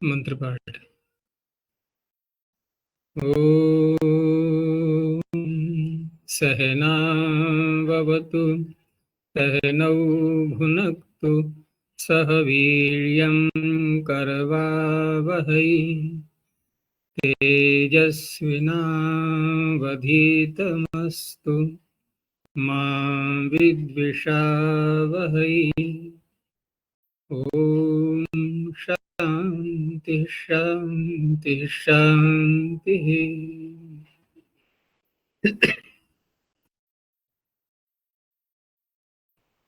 मंत्र पाठ। ओम सहना भवतु सहनौ भुनक्तु सह वीर्यं करवावहै तेजस्विनावधीतमस्तु मा विद्विषावहै। ओम शांति शांति शांति।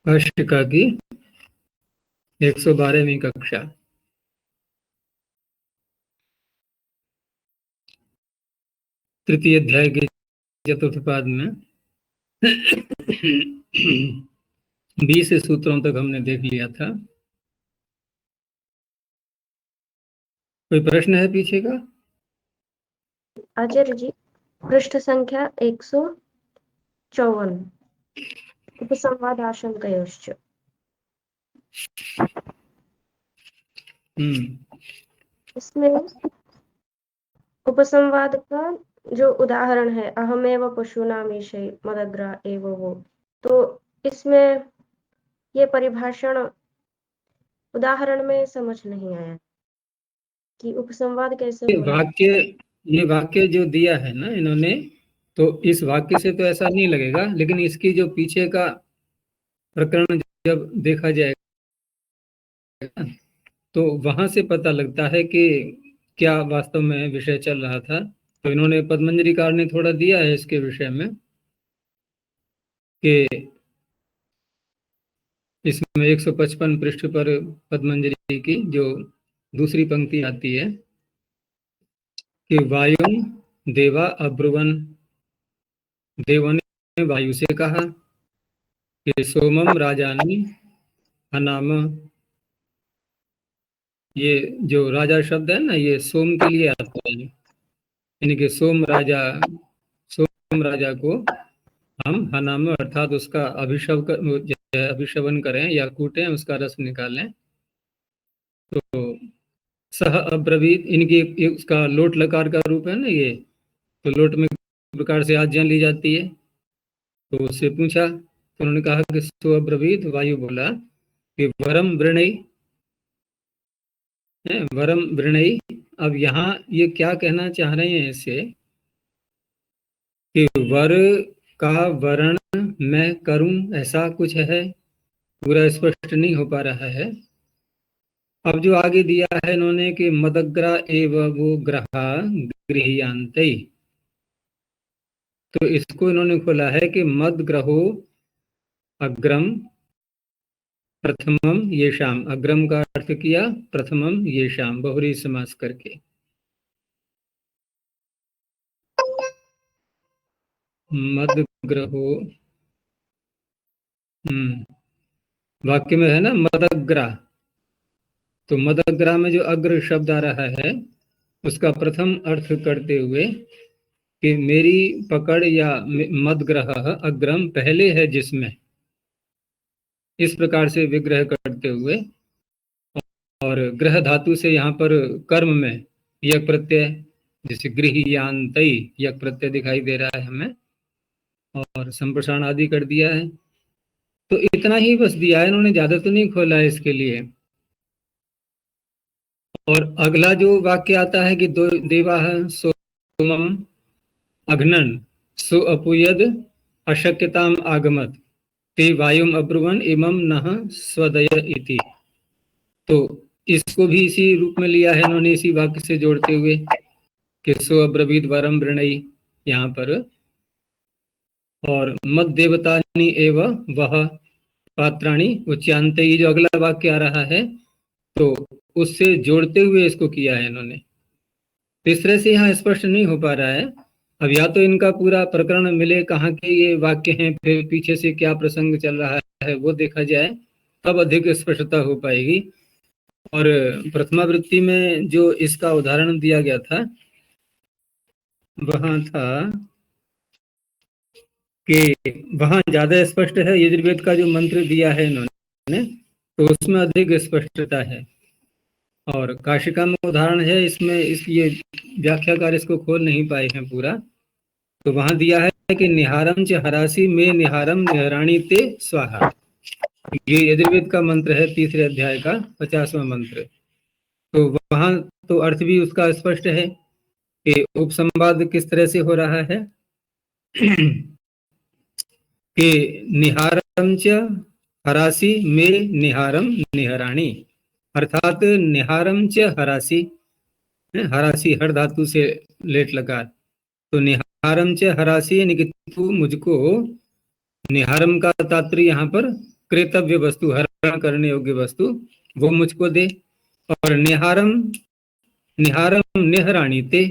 अष्टका की 112वीं कक्षा। तृतीय अध्याय के चतुर्थ पाद में 20 सूत्रों तक हमने देख लिया था। कोई प्रश्न है पीछे का? आचार्य जी, पृष्ठ संख्या 154 उपसंवादाशंकयोश्च। इसमें उपसंवाद का जो उदाहरण है अहमेव पशूनाम ईशे मदग्रा एव वो, तो इसमें ये परिभाषण उदाहरण में समझ नहीं आया कि उपसंवाद कैसे हो रहा है। ये वाक्य जो दिया है ना इन्होंने, तो इस वाक्य से तो ऐसा नहीं लगेगा, लेकिन इसकी जो पीछे का प्रकरण जब देखा जाएगा तो वहां से पता लगता है कि क्या वास्तव में विषय चल रहा था। तो इन्होंने पद्मंजरीकार ने थोड़ा दिया है इसके विषय में कि इसमें 155 पृष्ठ पर पद्मंजरी की जो दूसरी पंक्ति आती है कि वायुं देवा अब्रुवन, देवों ने वायु से कहा कि सोमम राजानी अनाम। ये जो राजा शब्द है ना, ये सोम के लिए आता है, यानी कि सोम राजा को हम हनाम अर्थात उसका अभिशवन करें या कूटें, उसका रस निकालें। तो सह अब्रवीत, इनकी उसका लोट लकार का रूप है ना ये, तो लोट में प्रकार से आज्ञा ली जाती है। तो उससे पूछा तो उन्होंने कहा कि सो अब्रवीत, वायु बोला कि वरम वृणई, वरम वृणई। अब यहाँ ये क्या कहना चाह रहे हैं इससे कि वर का वर्ण मैं करूं, ऐसा कुछ है, पूरा स्पष्ट नहीं हो पा रहा है। अब जो आगे दिया है इन्होंने कि मदग्रा एव वो ग्रहा गृह्यांतै, तो इसको इन्होंने खोला है कि मद ग्रहो अग्रम प्रथमम येषाम। अग्रम का अर्थ किया प्रथमम येषाम, बहुरी समास करके। मद ग्रहो, वाक्य में है ना मदग्रा, तो मदग्रा में जो अग्र शब्द आ रहा है उसका प्रथम अर्थ करते हुए कि मेरी पकड़ या मदग्रह अग्रम पहले है जिसमें, इस प्रकार से विग्रह करते हुए। और ग्रह धातु से यहाँ पर कर्म में यक प्रत्यय, जैसे गृह्यांतै यक प्रत्यय दिखाई दे रहा है हमें, और संप्रसारण आदि कर दिया है। तो इतना ही बस दिया है इन्होंने, ज्यादा तो नहीं खोला है इसके लिए। और अगला जो वाक्य आता है कि देवा सोमम अघ्नन सो अपुयद अशक्यताम आगमत ते वायुम अब्रुवन इमम नः स्वदय इति। तो इसको भी इसी रूप में लिया है इन्होंने, इसी वाक्य से जोड़ते हुए कि सो अब्रवीत वरम वृणई यहाँ पर। और मद देवतानि एव वह पात्राणि उच्चान्ते, जो अगला वाक्य आ रहा है तो उससे जोड़ते हुए इसको किया है इन्होंने। तो इस तरह से यहाँ स्पष्ट नहीं हो पा रहा है। अब या तो इनका पूरा प्रकरण मिले, कहाँ के ये वाक्य हैं, फिर पीछे से क्या प्रसंग चल रहा है वो देखा जाए, तब अधिक स्पष्टता हो पाएगी। और प्रथमावृत्ति में जो इसका उदाहरण दिया गया था वहां था कि वहां ज्यादा स्पष्ट है, यजुर्वेद का जो मंत्र दिया है इन्होंने तो उसमें अधिक स्पष्टता है। और काशिका में उदाहरण है, इसमें ये व्याख्याकार इसको खोल नहीं पाए हैं पूरा, तो वहां दिया है कि निहारम च हरासी में निहारम निहराणी ते स्वाहा। ये यजुर्वेद का मंत्र है, तीसरे अध्याय का 50वां मंत्र। तो वहां तो अर्थ भी उसका स्पष्ट है कि उपसंवाद किस तरह से हो रहा है कि निहारम च हरासी में निहारम निहराणी, अर्थात निहारम च हरासी, हरासी हर धातु से लेट लगा, तो निहारम च हरासी यानी कि तू मुझको, निहारम का तात्पर्य यहाँ पर क्रेतव्य वस्तु, हरण करने योग्य वस्तु, वो मुझको दे। और निहारम निहारम निहराणी ते,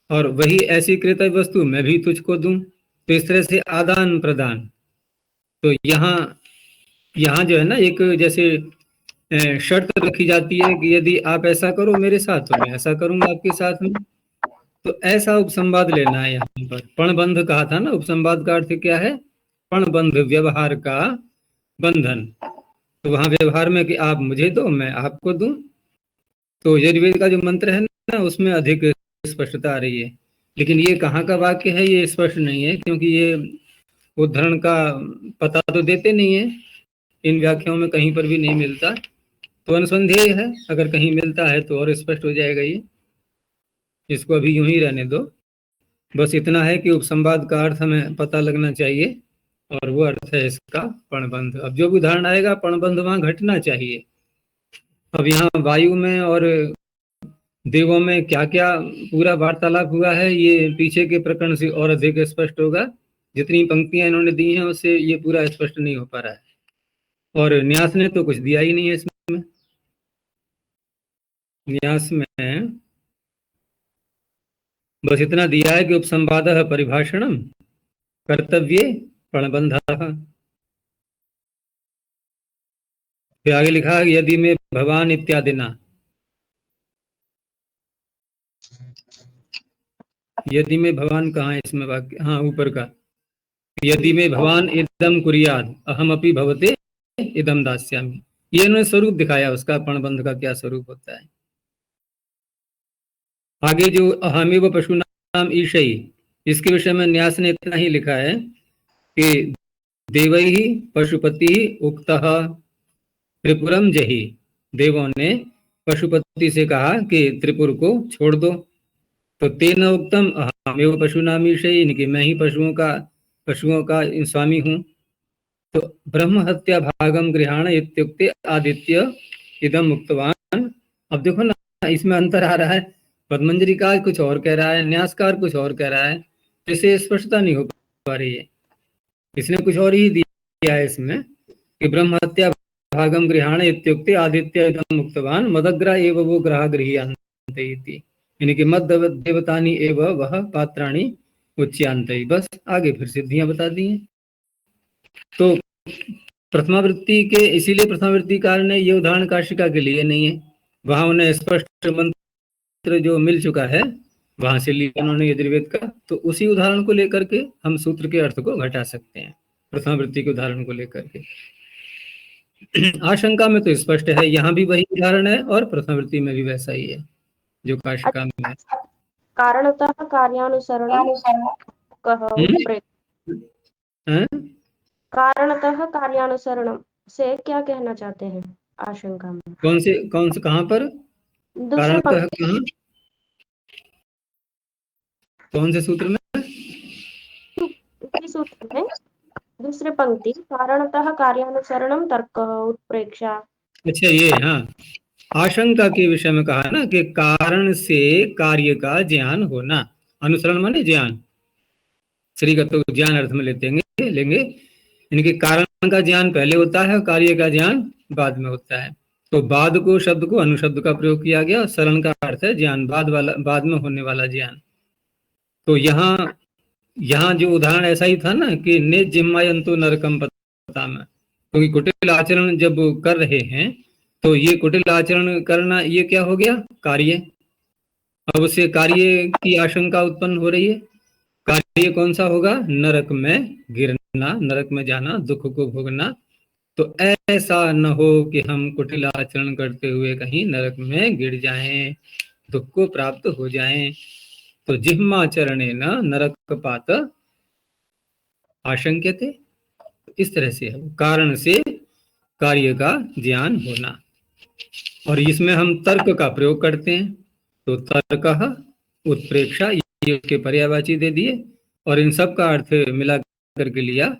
और वही ऐसी क्रेतव्य वस्तु मैं भी तुझको दूं। तो इस तरह से आदान प्रदान। तो यहाँ जो है ना, एक जैसे शर्त रखी जाती है कि यदि आप ऐसा करो मेरे साथ तो मैं ऐसा करूंगा आपके साथ में। तो ऐसा उपसंवाद लेना है यहाँ पर। पणबंध कहा था ना, उपसंवाद का अर्थ क्या है? पणबंध, व्यवहार का बंधन। तो वहां व्यवहार में कि आप मुझे दो मैं आपको दूं। तो यजुर्वेद का जो मंत्र है ना, उसमें अधिक स्पष्टता आ रही है। लेकिन ये कहाँ का वाक्य है ये स्पष्ट नहीं है, क्योंकि ये उद्धरण का पता तो देते नहीं है, इन व्याख्याओं में कहीं पर भी नहीं मिलता। तो अनुसंधेय है, अगर कहीं मिलता है तो और स्पष्ट हो जाएगा ये। इसको अभी यूं ही रहने दो। बस इतना है कि उपसंवाद का अर्थ हमें पता लगना चाहिए, और वो अर्थ है इसका पणबंध। अब जो भी उदाहरण आएगा पणबंध वहां घटना चाहिए। अब यहाँ वायु में और देवों में क्या क्या पूरा वार्तालाप हुआ है, ये पीछे के प्रकरण से और अधिक स्पष्ट होगा। जितनी पंक्तियां इन्होंने दी हैं उससे ये पूरा स्पष्ट नहीं हो पा रहा है, और न्यास ने तो कुछ दिया ही नहीं है इसमें। न्यास में बस इतना दिया है कि उपसंवाद परिभाषणम कर्तव्य प्रणबंध। फिर आगे लिखा है यदि में भगवान इत्यादि ना, यदि में भगवान कहाँ है इसमें वाक्य? हाँ, ऊपर का, यदि में भगवान इदम कुरियाद अहम अपि भवते इदम दास्यामि। ये इन्होंने स्वरूप दिखाया उसका, प्रणबंध का क्या स्वरूप होता है। आगे जो अहमेव पशुनाम ईशई, इसके विषय में न्यास ने इतना ही लिखा है कि देवैहि पशुपति उक्तः त्रिपुरम जहि, देवों ने पशुपति से कहा कि त्रिपुर को छोड़ दो। तो तेन उक्तम अहमेव पशुनाम ईशई, इनकी मैं ही पशुओं का स्वामी हूँ। तो ब्रह्म हत्या भागम गृहाण इत्युक्ते आदित्य इदम मुक्तवान। अब देखो ना, इसमें अंतर आ रहा है। पद्मंजरीकार कुछ और कह रहा है, न्यासकार कुछ और कह रहा है, इसे स्पष्टता नहीं हो पा रही है। इसने कुछ और ही दिया है इसमें कि ब्रह्म हत्या भागम गृहाण इत्युक्ते आदित्य इदम मुक्तवान मदग्रा एव वो ग्रह गृह्यांते इति, यानी कि मद देवतानी एव वह पात्राणी उच्यांते। बस आगे फिर सिद्धियां बता दी हैं। तो प्रथमावृत्ति के, इसीलिए प्रथमावृत्तिकार ने ये उदाहरण काशिका के लिए नहीं है, वहां उन्हें स्पष्ट मंत्र जो मिल चुका है वहां से लिया उन्होंने यजुर्वेद का। तो उसी उदाहरण को लेकर के हम सूत्र के अर्थ को घटा सकते हैं, प्रथमावृत्ति के उदाहरण को लेकर के। आशंका में तो स्पष्ट है, यहाँ भी वही उदाहरण है और प्रथमावृत्ति में भी वैसा ही है जो काशिका में है। कारणतः कार्यानुसरण कारणतः कार्यानुसरण से क्या कहना चाहते हैं आशंका में? कौन से कहाँ पर? कारणतः कहाँ? कौन से सूत्र में? सूत्र में दूसरे पंक्ति, कारणतः कार्यानुसरणम तर्क उत्प्रेक्षा। अच्छा, ये हाँ, आशंका के विषय में कहा ना कि कारण से कार्य का ज्ञान होना। अनुसरण माने ज्ञान, श्री का तो ज्ञान अर्थ में लेंगे, इनके कारण का ज्ञान पहले होता है और कार्य का ज्ञान बाद में होता है। तो बाद को शब्द को अनुशब्द का प्रयोग किया गया, और शरण का अर्थ है ज्ञान, बाद में होने वाला ज्ञान। तो यहाँ जो उदाहरण ऐसा ही था ना कि ने जिम्मायंतो नरकम पताम, क्योंकि कुटिल आचरण जब कर रहे हैं तो ये कुटिल आचरण करना ये क्या हो गया? कार्य। अब उससे कार्य की आशंका उत्पन्न हो रही है। कार्य कौन सा होगा? नरक में गिरना, नरक में जाना, दुख को भोगना। तो ऐसा न हो कि हम कुटिल आचरण करते हुए कहीं नरक में गिर जाएं, दुख को प्राप्त हो जाएं। तो जिह्माचरणे न नरक पात आशंक्यते। इस तरह से है, कारण से कार्य का ज्ञान होना। और इसमें हम तर्क का प्रयोग करते हैं, तो तर्क उत्प्रेक्षा, ये उसके पर्यायवाची दे दिए। और इन सब का अर्थ मिला करके लिया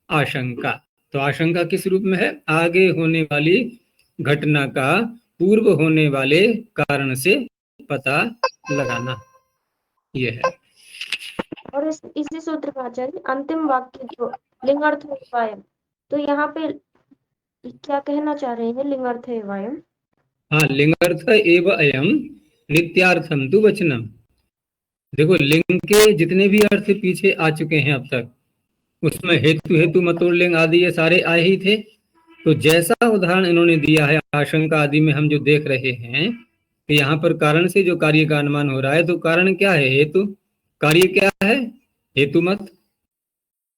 आशंका। तो आशंका किस रूप में है? आगे होने वाली घटना का पूर्व होने वाले कारण से पता लगाना, ये है। और इसी सूत्र का आचार्य अंतिम वाक्य जो लिंगार्थ वायम, तो यहाँ पे क्या कहना चाह रहे हैं लिंगार्थ वायम? हाँ, लिंगार्थ एव अयम नित्यार्थम तु वचनम। देखो, लिंग के जितने भी अर्थ पीछे आ चुके हैं अब तक, उसमें हेतु हेतु मतोर लिंग आदि ये सारे आए ही थे। तो जैसा उदाहरण इन्होंने दिया है आशंका आदि में, हम जो देख रहे हैं कि यहाँ पर कारण से जो कार्य का अनुमान हो रहा है, तो कारण क्या है? हेतु। कार्य क्या है? हेतु मत।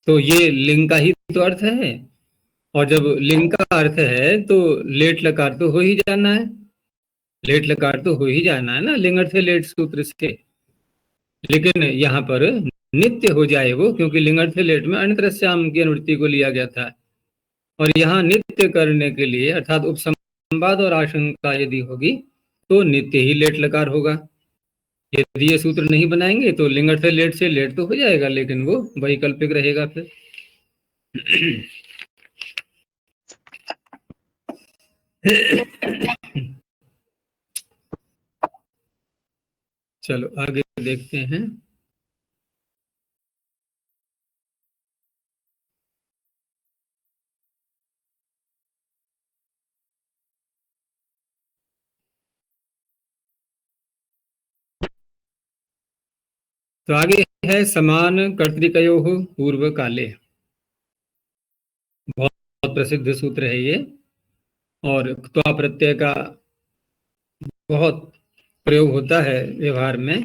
तो ये लिंग का ही तो अर्थ है। और जब लिंग का अर्थ है तो लेट लकार तो हो ही जाना है। लेट लकार तो हो ही जाना है ना, लिंग अर्थ लेट सूत्र से। लेकिन यहाँ पर नित्य हो जाए वो, क्योंकि लिंग अर्थ लेट में अन्यत्रस्याम की अनुवृत्ति को लिया गया था। और यहाँ नित्य करने के लिए अर्थात उपसंवाद और आशंका यदि होगी तो नित्य ही लेट लकार होगा। यदि ये सूत्र नहीं बनाएंगे तो लिंग अर्थ लेट से लेट तो हो जाएगा, लेकिन वो वैकल्पिक रहेगा फिर। चलो आगे देखते हैं। तो आगे है समान कर्तृकयोः पूर्व काले। बहुत प्रसिद्ध सूत्र है ये, और त्वा प्रत्यय का बहुत प्रयोग होता है व्यवहार में।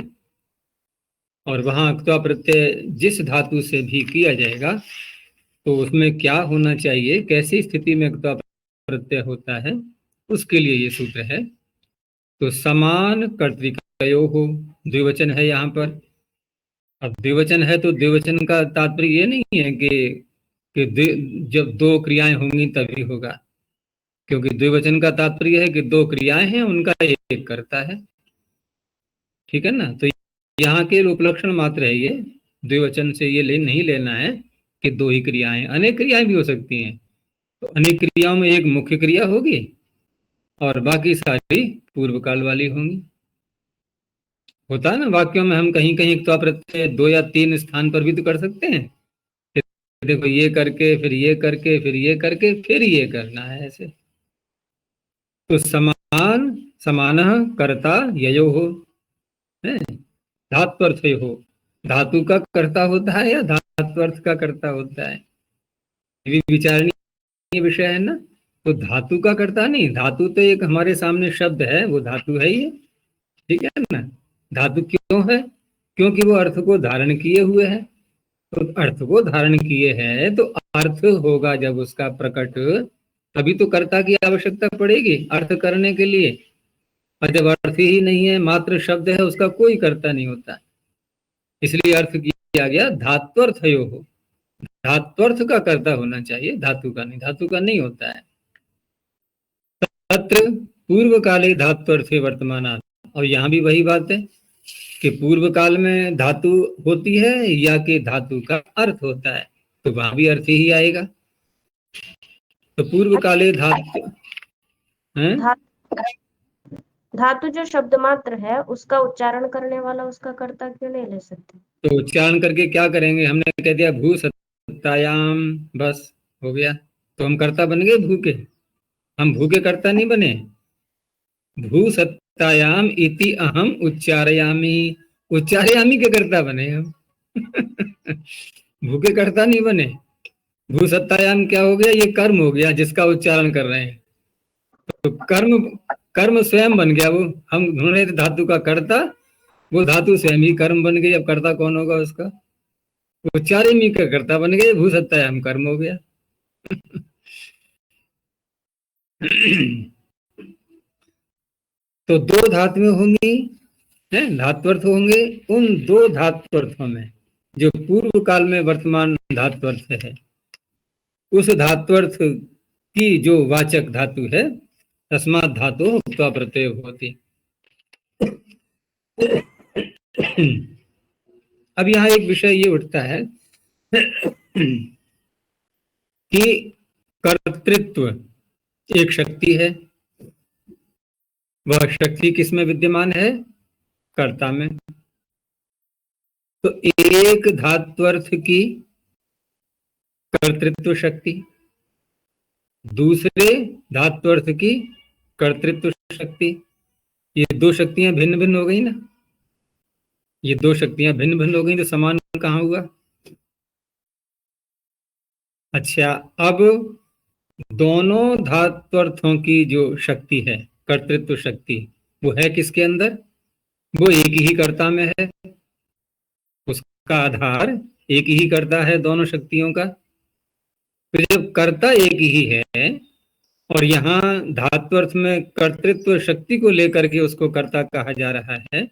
और वहां त्वा प्रत्यय जिस धातु से भी किया जाएगा तो उसमें क्या होना चाहिए, कैसी स्थिति में त्वा प्रत्यय होता है, उसके लिए ये सूत्र है। तो समान कर्तृकयोः, द्विवचन है यहाँ पर। अब द्विवचन है तो द्विवचन का तात्पर्य ये नहीं है कि जब दो क्रियाएं होंगी तभी होगा, क्योंकि द्विवचन का तात्पर्य है कि दो क्रियाएं हैं, उनका एक करता है। ठीक है ना? तो यहाँ के उपलक्षण मात्र है ये, द्विवचन से ये नहीं लेना है कि दो ही क्रियाएं, अनेक क्रियाएं भी हो सकती हैं। तो अनेक क्रियाओं में एक मुख्य क्रिया होगी और बाकी सारी पूर्व काल वाली होंगी। होता है ना वाक्यों में, हम कहीं कहीं त्वा प्रत्यय 2 या 3 स्थान पर भी तो कर सकते हैं। देखो, ये करके फिर ये करके फिर ये करके फिर ये करना है, ऐसे। तो समान समानः कर्ता ययोः है, धात्वर्थयोः। धातु का कर्ता होता है या धात्वर्थ का कर्ता होता है, ये भी विचारणीय विषय है ना। तो धातु का कर्ता नहीं, धातु तो एक हमारे सामने शब्द है, वो धातु है ये। ठीक है ना? धातु क्यों है? क्योंकि वो अर्थ को धारण किए हुए है। तो अर्थ को धारण किए हैं तो अर्थ होगा जब उसका प्रकट, तभी तो कर्ता की आवश्यकता पड़ेगी अर्थ करने के लिए। और जब अर्थ ही नहीं है, मात्र शब्द है, उसका कोई कर्ता नहीं होता। इसलिए अर्थ किया गया धात्वर्थयो हो, धात्वर्थ का कर्ता होना चाहिए, धातु का नहीं। धातु का नहीं होता है। तत्र पूर्व काले धात्वर्थे वर्तमानात्। और यहाँ भी वही बात है कि पूर्व काल में धातु होती है या कि धातु का अर्थ होता है, तो वहां भी अर्थ ही आएगा। तो पूर्व काले धातु है, धातु जो शब्द मात्र है उसका उच्चारण करने वाला उसका कर्ता क्यों नहीं ले सकते? तो उच्चारण करके क्या करेंगे? हमने कह दिया भू सत्तायाम, बस हो गया। तो हम कर्ता बन गए भू के? हम भू के कर्ता नहीं बने। भू सत्तायाम इति अहम उच्चारयामी, उच्चारयामी के कर्ता बने हम। भू के कर्ता नहीं बने। भू सत्तायाम क्या हो गया? ये कर्म हो गया जिसका उच्चारण कर रहे हैं। तो कर्म कर्म स्वयं बन गया वो। हम ढूंढ रहे थे धातु का कर्ता, वो धातु स्वयं ही कर्म बन गई। अब कर्ता कौन होगा उसका? उच्चारयामी का कर्ता बन गए, भू सत्तायाम कर्म हो गया। तो दो धातुएं होंगी, है धात्वर्थ होंगे। उन दो धात्वर्थों में जो पूर्व काल में वर्तमान धात्वर्थ है, उस धात्वर्थ की जो वाचक धातु है, तस्मात् धातु भुक्त्वा प्रत्यय होती। अब यहाँ एक विषय ये उठता है कि कर्तृत्व एक शक्ति है, वह शक्ति किसमें विद्यमान है? कर्ता में। तो एक धात्वर्थ की कर्तृत्व शक्ति, दूसरे धात्वर्थ की कर्तृत्व शक्ति, ये दो शक्तियां भिन्न भिन्न हो गई ना। ये दो शक्तियां भिन्न भिन्न हो गई तो समान कहाँ हुआ? अच्छा, अब दोनों धात्वर्थों की जो शक्ति है, कर्तृत्व शक्ति, वो है किसके अंदर? वो एक ही कर्ता में है। उसका आधार एक ही कर्ता है दोनों शक्तियों का। फिर जब कर्ता एक ही है और यहाँ धात्वर्थ में कर्तृत्व शक्ति को लेकर के उसको कर्ता कहा जा रहा है,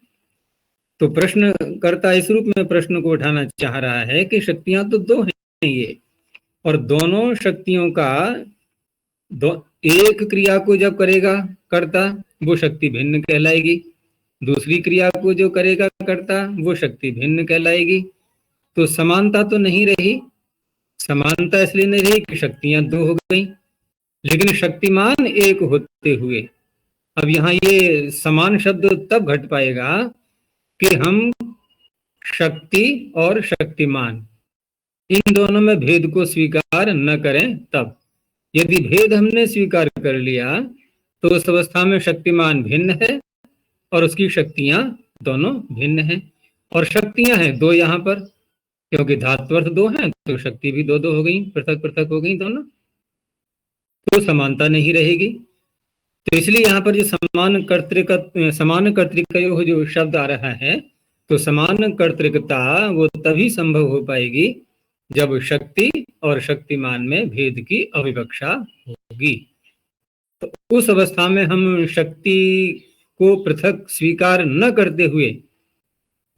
तो प्रश्न कर्ता इस रूप में प्रश्न को उठाना चाह रहा है कि शक्तियां तो दो हैं ये, और दोनों शक्तियों का एक क्रिया को जब करेगा कर्ता, वो शक्ति भिन्न कहलाएगी। दूसरी क्रिया को जो करेगा कर्ता, वो शक्ति भिन्न कहलाएगी। तो समानता तो नहीं रही। समानता इसलिए नहीं रही कि शक्तियां दो हो गई, लेकिन शक्तिमान एक होते हुए अब यहाँ ये समान शब्द तब घट पाएगा कि हम शक्ति और शक्तिमान इन दोनों में भेद को स्वीकार न करें। तब यदि भेद हमने स्वीकार कर लिया तो उस अवस्था में शक्तिमान भिन्न है और उसकी शक्तियां दोनों भिन्न हैं। और शक्तियां हैं दो यहाँ पर, क्योंकि धात्वर्थ दो हैं तो शक्ति भी दो दो हो गई, पृथक पृथक हो गई दोनों, तो समानता नहीं रहेगी। तो इसलिए यहाँ पर जो समान कर्तृकयोः जो शब्द आ रहा है, तो समान कर्तृकता वो तभी संभव हो पाएगी जब शक्ति और शक्तिमान में भेद की अविवक्षा होगी। तो उस अवस्था में हम शक्ति को पृथक स्वीकार न करते हुए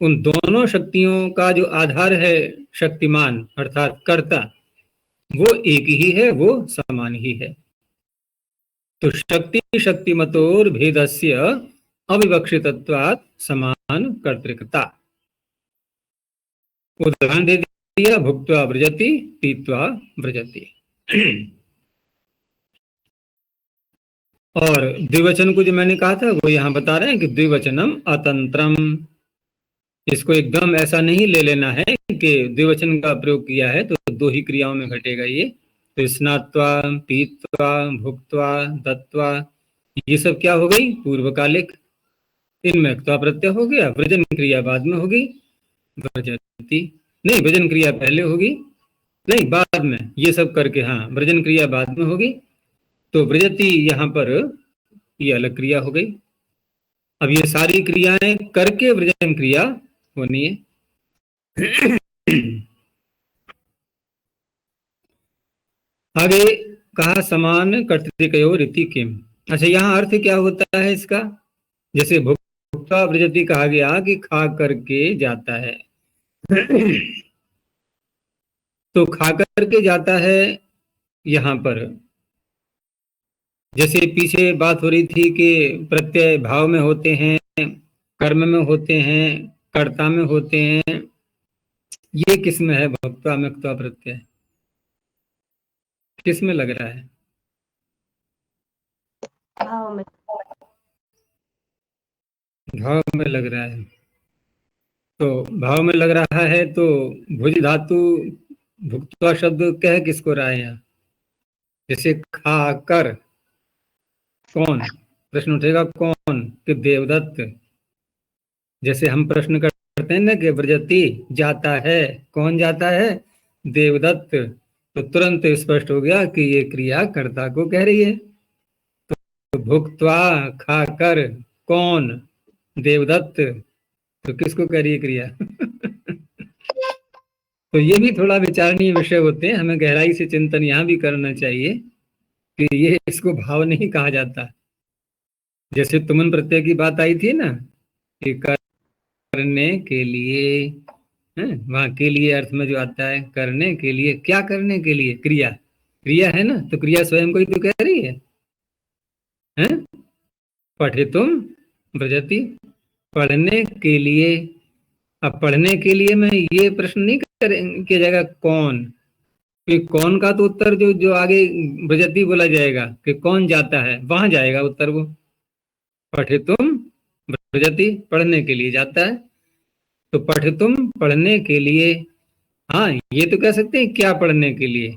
उन दोनों शक्तियों का जो आधार है शक्तिमान अर्थात कर्ता, वो एक ही है, वो समान ही है। तो शक्ति शक्तिमतोर भेदस्य अविवक्षितत्वात् समान कर्तृकता। उदाहरण दे दिया, भुक्त्वा व्रजति पीत्वा व्रजति। और द्विवचन को जो मैंने कहा था वो यहाँ बता रहे हैं कि द्विवचनम अतंत्रम। इसको एकदम ऐसा नहीं ले लेना है कि द्विवचन का प्रयोग किया है तो दो ही क्रियाओं में घटेगा ये। तो स्नात्वा, पीत्वा, भुक्त्वा, दत्वा, ये सब क्या हो गई? पूर्वकालिक। इनमें क्त्वा प्रत्यय हो गया, वृजन क्रिया बाद में होगी, व्रजति नहीं, वृजन क्रिया पहले होगी, नहीं बाद में, ये सब करके हाँ वृजन क्रिया बाद में होगी। तो व्रजति यहाँ पर ये अलग क्रिया हो गई। अब ये सारी क्रियाएं करके वृजन क्रिया होनी है। आगे कहा समान कर्तृकयोः इति किम। अच्छा, यहाँ अर्थ क्या होता है इसका? जैसे भुक्त्वा व्रजति कहा गया कि खा करके जाता है, तो खा करके जाता है। यहाँ पर जैसे पीछे बात हो रही थी कि प्रत्यय भाव में होते हैं, कर्म में होते हैं, कर्ता में होते हैं, ये किस में है? भुक्त्वा में क्त्वा प्रत्यय किस में लग रहा है? भाव में। भाव में लग रहा है। तो भाव में लग रहा है तो भुज धातु भुक्त्वा शब्द कह किसको रहा है यहाँ? जैसे खाकर, कौन? प्रश्न उठेगा कौन? कि देवदत्त। जैसे हम प्रश्न करते हैं ना कि व्रजति जाता है, कौन जाता है? देवदत्त। तो तुरंत स्पष्ट हो गया कि ये क्रिया कर्ता को कह रही है। तो भुक्त्वा खाकर, कौन? देवदत्त। तो किसको कह रही है क्रिया? तो ये भी थोड़ा विचारणीय विषय होते हैं, हमें गहराई से चिंतन यहाँ भी करना चाहिए कि ये इसको भाव नहीं कहा जाता। जैसे तुमन प्रत्यय की बात आई थी ना कि करने के लिए है, वहां के लिए अर्थ में जो आता है करने के लिए, क्या करने के लिए, क्रिया, क्रिया है ना, तो क्रिया स्वयं को ही तो कह रही है? पठितुम व्रजति, पढ़ने के लिए। अब पढ़ने के लिए में ये प्रश्न नहीं किया जाएगा कौन, कि कौन का तो उत्तर जो जो आगे व्रजति बोला जाएगा कि कौन जाता है, वहां जाएगा उत्तर वो। पठितुम व्रजति, पढ़ने के लिए जाता है, तो पठितुम पढ़ने के लिए। हाँ, ये तो कह सकते हैं क्या पढ़ने के लिए,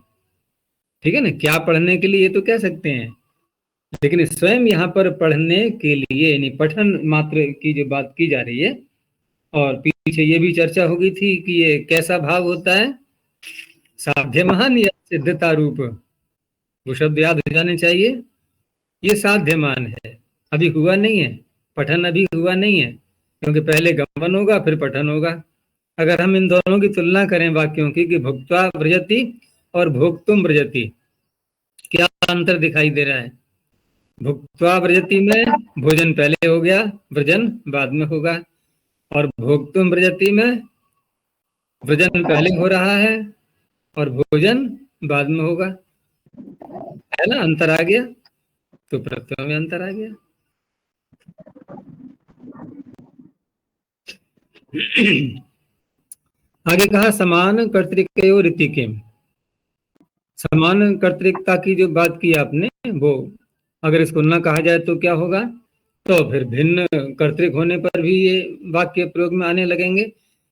ठीक है ना, क्या पढ़ने के लिए ये तो कह सकते हैं, लेकिन स्वयं यहाँ पर पढ़ने के लिए यानी पठन मात्र की जो बात की जा रही है। और पीछे ये भी चर्चा हो गई थी कि ये कैसा भाव होता है, साध्यमान या सिद्धता रूप, वो शब्द याद हो जाने चाहिए। ये साध्यमान है, अभी हुआ नहीं है, पठन अभी हुआ नहीं है, क्योंकि पहले गमन होगा फिर पठन होगा। अगर हम इन दोनों की तुलना करें वाक्यों की कि भुक्त्वा व्रजति और भोक्तुम व्रजति, क्या अंतर दिखाई दे रहा है? भुक्त्वा व्रजति में भोजन पहले हो गया, व्रजन बाद में होगा, और भोक्तुम व्रजति में व्रजन पहले हो रहा है और भोजन बाद में होगा, है ना, अंतर आ गया, तो प्रत्यय में अंतर आ गया। आगे कहा समान कर्तृकयो रीतिके, समान कर्तृकता की जो बात की आपने, वो अगर इसको न कहा जाए तो क्या होगा, तो फिर भिन्न कर्तृक होने पर भी ये वाक्य प्रयोग में आने लगेंगे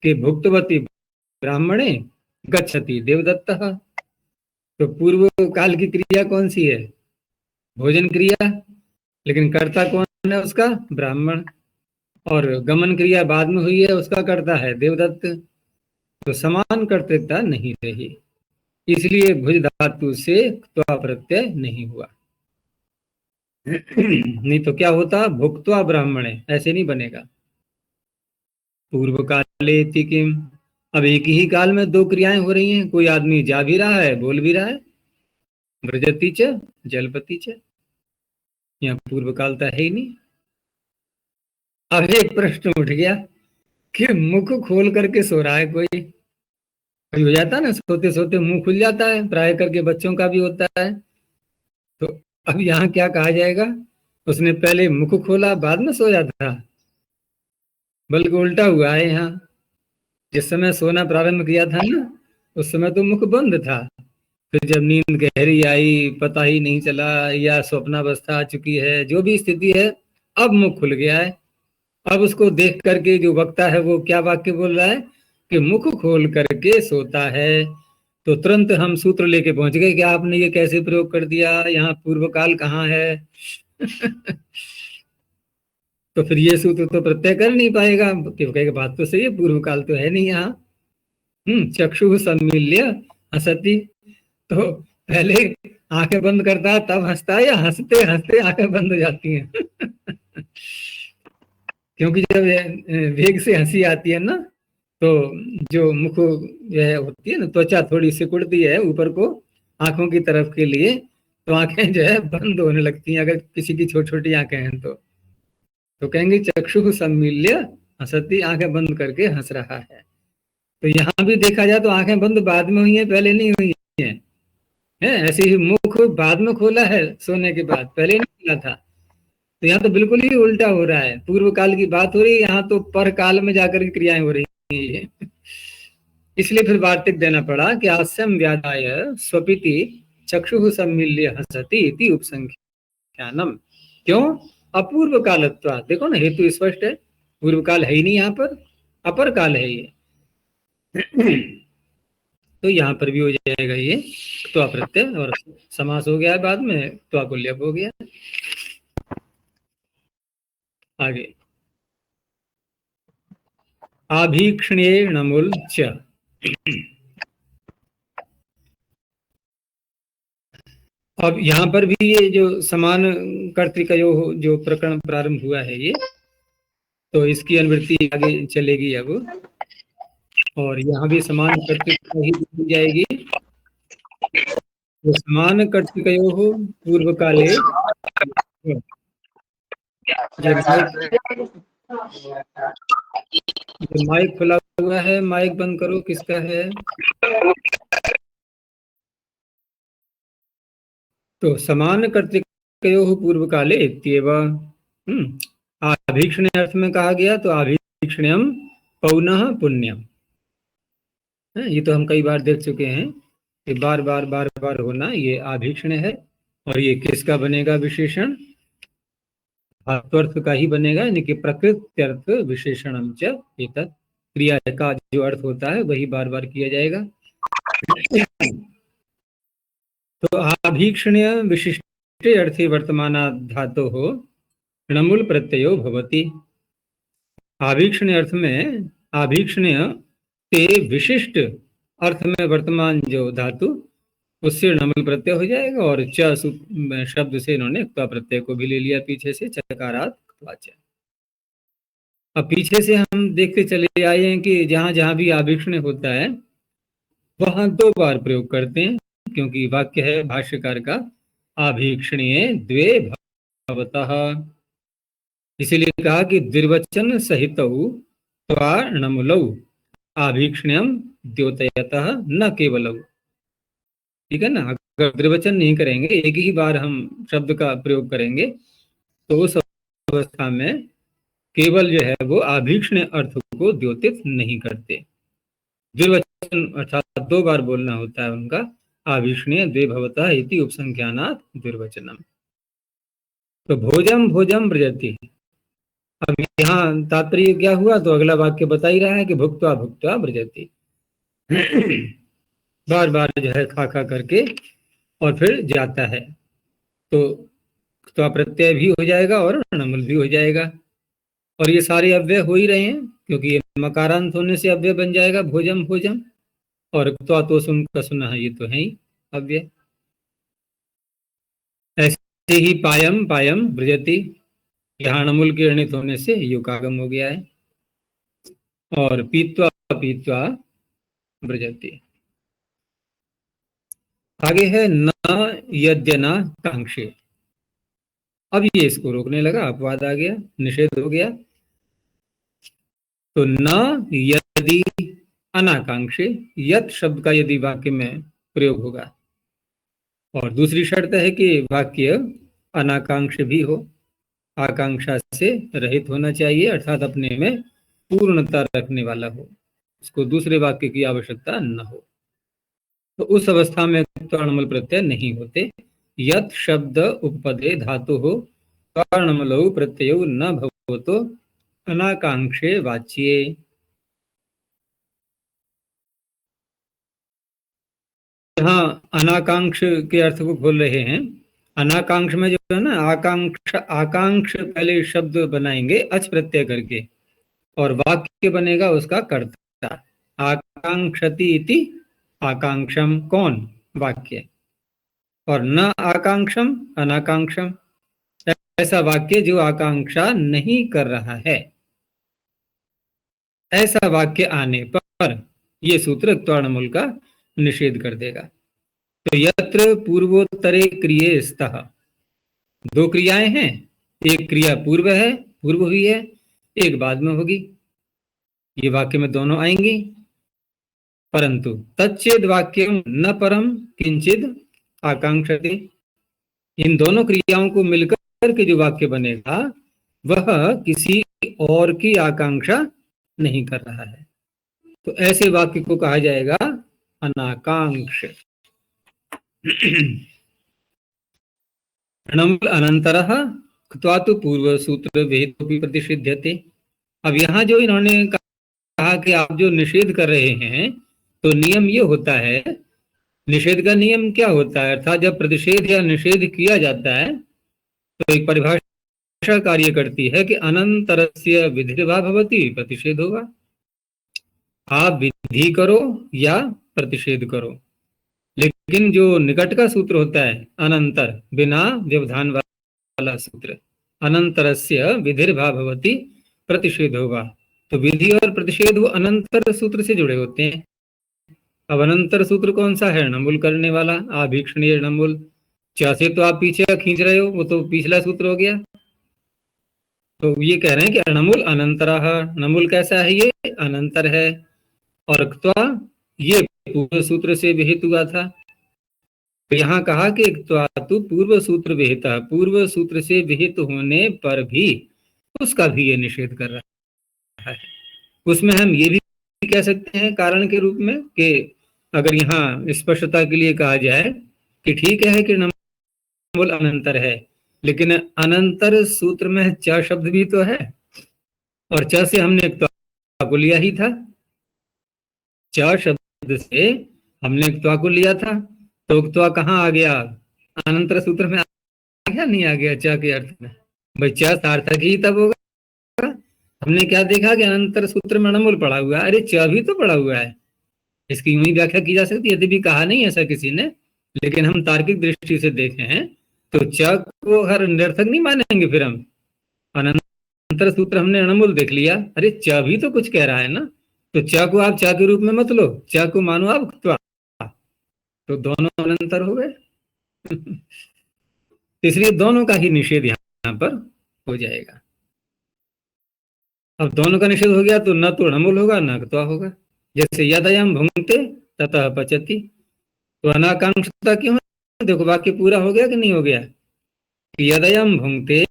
कि भुक्तवती ब्राह्मणे गच्छति देवदत्तः। तो पूर्व काल की क्रिया कौन सी है? भोजन क्रिया, लेकिन कर्ता कौन है उसका? ब्राह्मण। और गमन क्रिया बाद में हुई है, उसका कर्ता है देवदत्त। तो समान कर्तृकता नहीं रही, इसलिए भुज धातु से त्वा प्रत्यय नहीं हुआ। नहीं तो क्या होता, भुक्त्वा ब्राह्मणे, ऐसे नहीं बनेगा। पूर्व काले किम, अब एक ही काल में दो क्रियाएं हो रही हैं, कोई आदमी जा भी रहा है बोल भी रहा है, व्रजति च जलपति च, यहाँ पूर्व कालता है ही नहीं। अब एक प्रश्न उठ गया कि मुख खोल करके सो रहा है कोई, कभी हो जाता है ना, सोते सोते मुंह खुल जाता है, प्राय करके बच्चों का भी होता है। तो अब यहाँ क्या कहा जाएगा, उसने पहले मुख खोला बाद में सोया था, बल्कि उल्टा हुआ है यहाँ। जिस समय सोना प्रारंभ किया था ना, उस समय तो मुख बंद था, फिर जब नींद गहरी आई, पता ही नहीं चला, या स्वप्नावस्था आ चुकी है, जो भी स्थिति है, अब मुख खुल गया है। अब उसको देख करके जो वक्ता है वो क्या वाक्य बोल रहा है कि मुख खोल करके सोता है। तो तुरंत हम सूत्र लेके पहुंच गए कि आपने ये कैसे प्रयोग कर दिया, यहाँ पूर्व काल कहाँ है? तो फिर ये सूत्र तो प्रत्यय कर नहीं पाएगा, क्योंकि बात तो सही है, पूर्व काल तो है नहीं यहाँ। चक्षु सम्मील्य हंसती, तो पहले आंखें बंद करता है तब हंसता है, या हंसते हंसते आंखें बंद हो जाती हैं? क्योंकि जब वेग से हंसी आती है ना, तो जो मुख जो है होती है ना, त्वचा थोड़ी सिकुड़ती है ऊपर को आंखों की तरफ के लिए, तो आंखें जो है बंद होने लगती हैं, अगर किसी की छोटी छोटी आंखें हैं तो कहेंगे चक्षु सम्मील्य हंसती, आंखें बंद करके हंस रहा है। तो यहाँ भी देखा जाए तो आंखें बंद बाद में हुई है, पहले नहीं हुई है ऐसे ही मुख बाद में खोला है सोने के बाद, पहले नहीं खोला था। तो यहाँ तो बिल्कुल ही उल्टा हो रहा है, पूर्व काल की बात हो रही है, यहाँ तो पर काल में जाकर के क्रियाएं हो रही है। इसलिए फिर वार्तिक देना पड़ा कि आस्यम व्याधाय स्वपिति चक्षु सम्मिल्य हंसति इति उपसंख्यानम। क्यों? अपूर्व कालत्वा, देखो ना, हेतु स्पष्ट है, पूर्व काल है ही नहीं, यहाँ पर अपर काल है ये। तो यहाँ पर भी हो जाएगा ये त्वा प्रत्यय, और समास हो गया बाद में, त्वा को ल्यप हो गया। आगे आभीक्ष्ण्येणमुल च, अब यहाँ पर भी ये जो समान कर्तृकयो जो प्रकरण प्रारंभ हुआ है ये, तो इसकी अनुवृत्ति आगे चलेगी अब, और यहाँ भी समान कर्तृकता ही दी जाएगी। तो समान कर्तृकयोः पूर्व काले ये माइक खुला हुआ है, माइक बंद करो, किसका है? तो समान कर्तृकयोः पूर्व काले इत्येव आभीक्षण अर्थ में कहा गया, तो आभीक्षण्यम पौनः पुण्यम। ये तो हम कई बार देख चुके हैं कि बार बार बार बार होना ये आभीक्षण है। और ये किसका बनेगा विशेषण? धात्वर्थ का ही बनेगा, यानी कि प्रकृत्यर्थ विशेषणम च एतत्। क्रिया का जो अर्थ होता है वही बार बार किया जाएगा। तो आभीक्षण्य विशिष्टे अर्थे वर्तमाना धातु हो णमुल प्रत्ययो भवति। आभीक्षण्य अर्थ में आभीक्षण्य के विशिष्ट अर्थ में वर्तमान जो धातु उससे णमुल प्रत्यय हो जाएगा। और च शब्द से इन्होंने क्त्वा प्रत्यय को भी ले लिया पीछे से, चकारात् क्त्वाच। अब पीछे से हम देखते चले आए हैं कि जहां जहां भी आभीक्षण्य होता है वहां 2 बार प्रयोग करते हैं, क्योंकि वाक्य है भाष्यकार का आभीक्षणीय द्वे भवतः। इसीलिए कहा कि द्विर्वचन सहित णमुलौ आभीक्षण्यम द्योतयतः न केवलौ। ठीक है ना? अगर द्विवचन नहीं करेंगे, एक ही बार हम शब्द का प्रयोग करेंगे, तो उस अवस्था में केवल जो है वो आभीक्षण अर्थ को द्योतित नहीं करते। द्विवचन अर्थात 2 बार बोलना होता है उनका। आभीक्षणीय द्वे भवतः इति उपसंख्यानात् द्विर्वचनम। तो भोजम भोजम ब्रजति। अब यहाँ तात्पर्य क्या हुआ? तो अगला वाक्य बता ही रहा है कि भुक्त्वा भुक्त्वा ब्रजति। बार बार जो है खा खा करके और फिर जाता है। तो प्रत्यय भी हो जाएगा और णमुल भी हो जाएगा। और ये सारे अव्यय हो ही रहे हैं, क्योंकि ये मकारांत होने से अव्यय बन जाएगा भोजम भोजम। और तो सुन का सुना है, ये तो है ही अव्यय। ऐसे ही पायम पायम ब्रजति, यहाँ णमुल के णित होने से युकागम हो गया है। और पीत्वा पीत्वा ब्रजति। आगे है न यद्य न कांक्षे। अब ये इसको रोकने लगा, अपवाद आ गया, निषेध हो गया। तो न यदि अनाकांक्षे, यत शब्द का यदि वाक्य में प्रयोग होगा। और दूसरी शर्त है कि वाक्य अनाकांक्ष भी हो, आकांक्षा से रहित होना चाहिए, अर्थात अपने में पूर्णता रखने वाला हो, उसको दूसरे वाक्य की आवश्यकता न हो। तो उस अवस्था में णमुल प्रत्यय नहीं होते। यत शब्द उपपदे धातु हो णमुलौ प्रत्ययो न भवतो अनाकांक्षे वाच्ये। यहाँ अनाकांक्ष के अर्थ को खोल रहे हैं। अनाकांक्ष में जो है ना, आकांक्ष आकांक्ष पहले शब्द बनाएंगे अच प्रत्यय करके, और वाक्य बनेगा उसका कर्ता। आकांक्षति इति आकांक्षम, कौन? वाक्य। और न आकांक्षम अनाकांक्षम, ऐसा वाक्य जो आकांक्षा नहीं कर रहा है। ऐसा वाक्य आने पर यह सूत्र त्वणमुल का निषेध कर देगा। तो यत्र पूर्वोत्तरे क्रिये स्तः, 2 क्रियाएं हैं, एक क्रिया पूर्व है, पूर्व हुई है, एक बाद में होगी। ये वाक्य में दोनों आएंगी। परंतु तच्चेद वाक्यम न परम किंचिद आकांक्षते, इन दोनों क्रियाओं को मिलकर के जो वाक्य बनेगा वह किसी और की आकांक्षा नहीं कर रहा है। तो ऐसे वाक्य को कहा जाएगा अनाकांक्ष। णमुल अनंतरः क्त्वा तु पूर्व सूत्र वेदोपि प्रतिषिध्यते। अब यहाँ जो इन्होंने कहा कि आप जो निषेध कर रहे हैं, तो नियम ये होता है, निषेध का नियम क्या होता है? अर्थात जब प्रतिषेध या निषेध किया जाता है तो एक परिभाषा कार्य करती है कि अनंतरस्य विधिर्वा भवति, प्रतिषेध होगा। आप विधि करो या प्रतिषेध करो, लेकिन जो निकट का सूत्र होता है अनंतर, बिना व्यवधान वाला सूत्र, अनंतरस्य विधिर्वा भवति प्रतिषेध होगा। तो विधि और प्रतिषेध वो अनंतर सूत्र से जुड़े होते हैं। अब अनंतर सूत्र कौन सा है? णमुल करने वाला, आभीक्षणीय णमुल। च से तो आप पीछे का खींच रहे हो, वो तो पिछला सूत्र हो गया। तो ये कह रहे हैं कि अणमुल अनंतरः, णमुल कैसा है? ये अनंतर है। और क्त्वा ये पूर्व सूत्र से विहित हुआ था। तो यहाँ कहा कि क्त्वा तु पूर्व सूत्र विहिता, पूर्व सूत्र से विहित होने पर भी उसका भी ये निषेध कर रहा है। उसमें हम ये भी कह सकते हैं कारण के रूप में कि अगर यहाँ स्पष्टता के लिए कहा जाए कि ठीक है कि णमुल अनंतर है, लेकिन अनंतर सूत्र में च शब्द भी तो है, और च से हमने क्त्वा को लिया ही था। च शब्द से हमने क्त्वा को लिया था, तो क्त्वा कहाँ आ गया? अनंतर सूत्र में आ गया, नहीं आ गया च के अर्थ में? भाई च सार्थक ही तब होगा। हमने क्या देखा कि अनंतर सूत्र में णमुल पड़ा हुआ है, अरे च भी तो पड़ा हुआ है। इसकी यूं ही व्याख्या की जा सकती है, यदि भी कहा नहीं ऐसा किसी ने, लेकिन हम तार्किक दृष्टि से देखे हैं तो च को हर निरर्थक नहीं मानेंगे। फिर हम अनंतर सूत्र हमने णमुल देख लिया, अरे च भी तो कुछ कह रहा है ना, तो च को आप च के रूप में मत लो, च को मानो आप क्त्वा, तो दोनों अनंतर हो गए। इसलिए दोनों का ही निषेध यहाँ पर हो जाएगा। अब दोनों का निषेध हो गया तो न तो णमुल होगा न क्त्वा होगा। जैसे यदयम भुंक्ते ततः पचति, तो अनाकांक्षता क्यों है? देखो वाक्य पूरा हो गया कि नहीं हो गया? यदयम भुंक्ते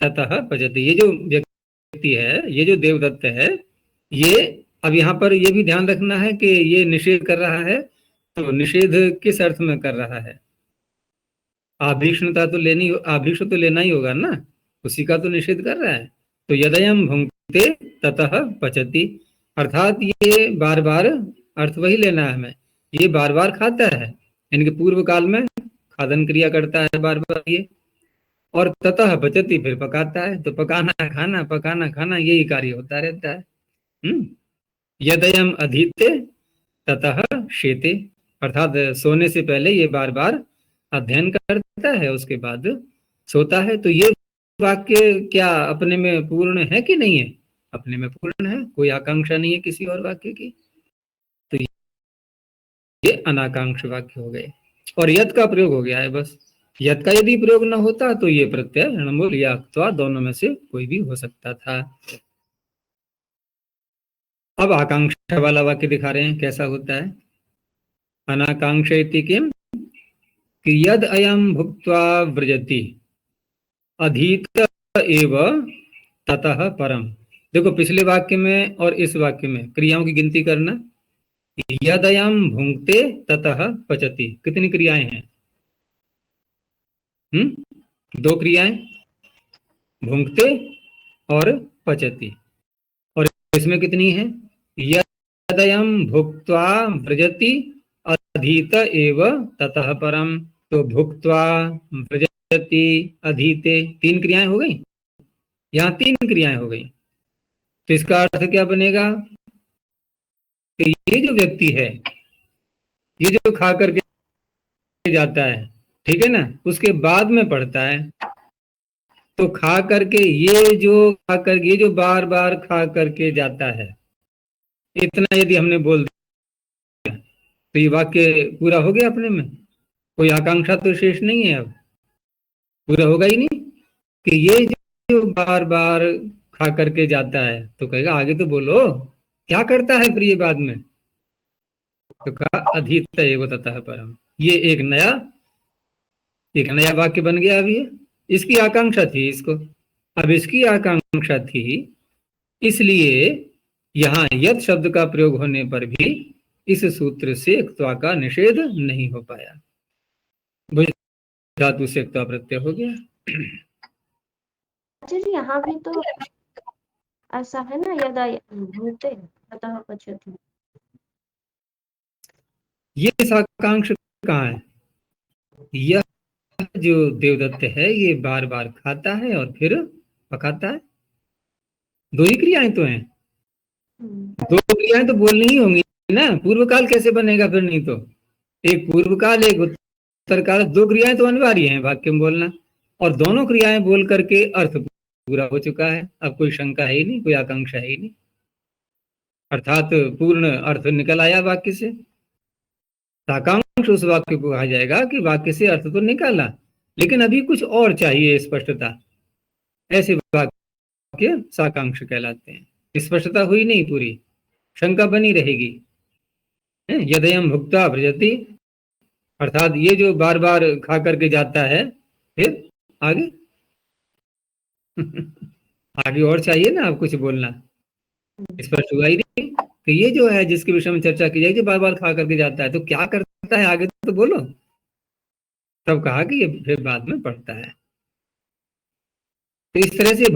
ततः पचति, ये जो व्यक्ति है, ये जो देवदत्त है, ये अब यहाँ पर ये भी ध्यान रखना है कि ये निषेध कर रहा है, तो निषेध किस अर्थ में कर रहा है? आभीक्षणता तो लेनी, आभीक्ष तो लेना ही होगा ना, उसी का तो निषेध कर रहा है। तो यदयम भुंक्ते ततः पचति, अर्थात ये बार बार, अर्थ वही लेना है हमें, ये बार बार खाता है, इनके पूर्व काल में खादन क्रिया करता है बार बार ये, और ततः पचति फिर पकाता है। तो पकाना खाना यही कार्य होता रहता है। यदयम अधीते ततः शेते, अर्थात सोने से पहले ये बार बार अध्ययन करता है, उसके बाद सोता है। तो ये वाक्य क्या अपने में पूर्ण है कि नहीं है? अपने में पूर्ण है, कोई आकांक्षा नहीं है किसी और वाक्य की। तो ये अनाकांक्ष वाक्य हो गए, और यद का प्रयोग हो गया है बस। यद का यदि प्रयोग न होता तो ये प्रत्यय णमुल या क्त्वा दोनों में से कोई भी हो सकता था। अब आकांक्षा वाला वाक्य दिखा रहे हैं कैसा होता है। अनाकांक्षयति किम कि यद अयम भुक्त्वा व्रजति अधीत एव ततः परम। देखो पिछले वाक्य में और इस वाक्य में क्रियाओं की गिनती करना। यदयम भुंक्ते ततः पचति, कितनी क्रियाएं हैं? दो क्रियाएं, भुंक्ते और पचति। और इसमें कितनी है? यदयम भुक्त्वा व्रजति अधीत एव ततः परम। तो भुक्त्वा, व्रजति, अधीते, तीन क्रियाएं हो गई, यहाँ तीन क्रियाएं हो गई। तो इसका अर्थ क्या बनेगा कि ये जो व्यक्ति है, ये जो खा करके जाता है, ठीक है ना, उसके बाद में पढ़ता है, तो खा करके ये जो बार बार खा करके जाता है, इतना यदि हमने बोल दिया तो ये वाक्य पूरा हो गया अपने में, कोई आकांक्षा तो शेष नहीं है, अब पूरा होगा ही नहीं कि ये जो बार बार खा करके जाता है। तो कहेगा आगे तो बोलो क्या करता है फिर ये बाद में, तो कहा अधीत एव ततः परम। ये एक नया वाक्य बन गया। अभी इसकी आकांक्षा थी इसको, अब इसकी आकांक्षा थी, इसलिए यहाँ यद शब्द का प्रयोग होने पर भी इस सूत्र से क्त्वा का निषेध नहीं हो पाया, धातु से क्त्वा प्रत्यय हो गया। अच्छा जी, यहाँ भी तो ऐसा है ना, यदा भूते ततः पचति। ये साकांक्ष कहाँ है? यह जो देवदत्त है ये बार बार खाता है और फिर पकाता है, दो ही क्रियाएं तो हैं। दो क्रियाएं तो बोलनी ही होंगी ना, पूर्व काल कैसे बनेगा फिर? नहीं तो एक पूर्व काल एक उत्तर काल, दो क्रियाएं तो अनिवार्य हैं वाक्य में बोलना, और दोनों क्रियाएं बोल करके अर्थ पूरा हो चुका है। अब कोई शंका है ही नहीं, कोई आकांक्षा है ही नहीं। अर्थात पूर्ण अर्थ निकल आया वाक्य से। साकांक्ष उस वाक्य को कहा जाएगा कि वाक्य से अर्थ तो निकाला, लेकिन अभी कुछ और चाहिए स्पष्टता। ऐसे वाक्य साकांक्ष कहलाते हैं। स्पष्टता हुई नहीं पूरी, शंका बनी रहेगी। यदयम भुक्ता व्रजति, अर्थात ये जो बार बार खा करके जाता है, फिर आगे आगे और चाहिए ना, आप कुछ बोलना। स्पष्ट हुआ ही नहीं कि ये जो है जिसके विषय में चर्चा की जाएगी, बार बार खा करके जाता है, तो क्या करता है आगे तो बोलो। तब कहा कि ये फिर बाद में पढ़ता है। तो इस तरह से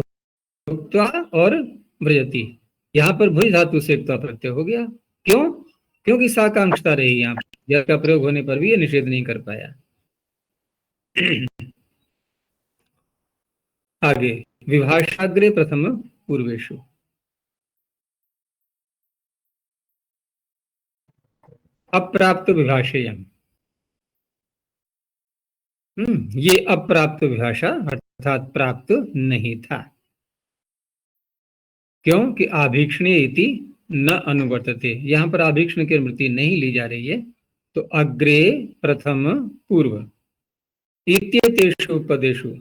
भुक्त्वा और व्रजति, यहाँ पर भुज धातु से क्त्वा प्रत्यय हो गया। क्यों? क्योंकि साकांक्षता रही यहाँ पर, यह का प्रयोग होने पर भी ये निषेध नहीं कर पाया। आगे विभाषाग्रे प्रथम पूर्वेशु, अप्राप्त विभाषेयम। ये अप्राप्त विभाषा अर्थात प्राप्त नहीं था। क्यों कि आभीक्षणे इति न अनुवर्तते, यहाँ पर आभीक्षण की अनुमति नहीं ली जा रही है। तो अग्रे प्रथम पूर्व इत्येतेषु पदेषु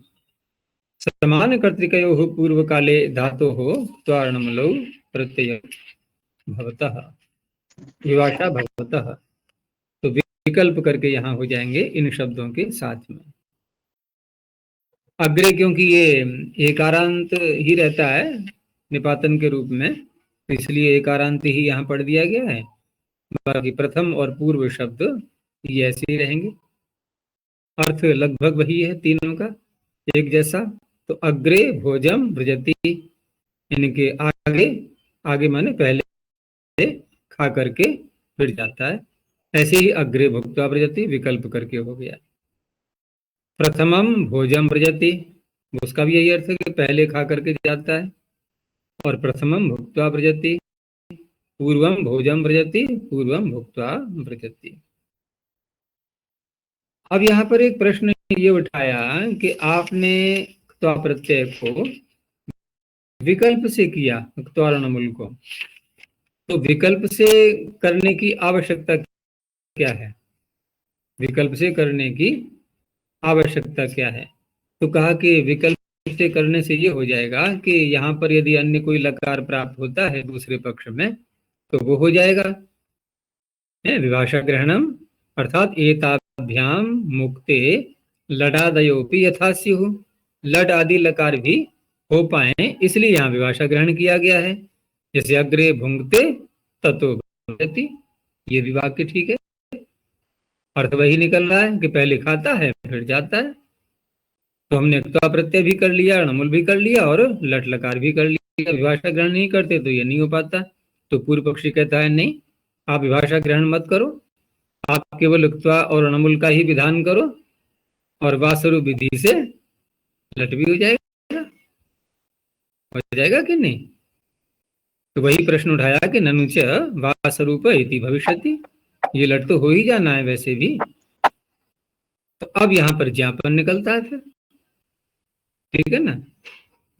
समान कर्तृकयोः पूर्व काले धातोः त्वारणमलौ प्रत्यय भवतः, विभाषा भवतः। तो विकल्प करके यहाँ हो जाएंगे इन शब्दों के साथ में। अग्रे क्योंकि ये एकारांत ही रहता है निपातन के रूप में, इसलिए एकारांत ही यहाँ पढ़ दिया गया है। बाकी प्रथम और पूर्व शब्द ये ऐसे ही रहेंगे, अर्थ लगभग वही है तीनों का, एक जैसा। तो अग्रे भोजम व्रजति, इनके आगे, आगे माने पहले खा करके फिर जाता है, ऐसे ही अग्रे भुक्त्वा व्रजति विकल्प करके हो गया। प्रथमम भोजम व्रजति, उसका भी यही अर्थ है कि पहले खा करके जाता है। और प्रथमम भुक्त्वा व्रजति, पूर्वम भोजम व्रजति, पूर्वम भुक्त्वा व्रजति। अब यहाँ पर एक प्रश्न ये उठाया कि आपने क्त्वा प्रत्यय को विकल्प से किया, क्त्वारणमूल को, तो विकल्प से करने की आवश्यकता क्या है? विकल्प से करने की आवश्यकता क्या है? तो कहा कि विकल्प से करने से ये हो जाएगा कि यहाँ पर यदि अन्य कोई लकार प्राप्त होता है दूसरे पक्ष में, तो वो हो जाएगा विभाषा ग्रहणम, अर्थात एताभ्याम मुक्ते लडादयोपि यथा स्युः, लड आदि लकार भी हो पाए, इसलिए यहाँ विभाषा ग्रहण किया गया है। जैसे अग्रे भुंगते ततो भवति, ये भी वाक्य ठीक है, अर्थ वही निकल रहा है कि पहले खाता है फिर जाता है। तो हमने क्त्वा प्रत्यय भी कर लिया, णमुल भी कर लिया और लट लकार भी कर लिया। विभाषा ग्रहण नहीं करते तो ये नहीं हो पाता। तो पूर्व पक्षी कहता है नहीं, आप विभाषा ग्रहण मत करो, आप केवल क्त्वा और णमुल का ही विधान करो, और वासरू विधि से लट भी हो जाएगा कि नहीं? तो वही प्रश्न उठाया कि ननुच वासरूप इति भविष्यति, ये लट तो हो ही जाना है वैसे भी। तो अब यहाँ पर ज्ञापन निकलता है फिर, ठीक है ना,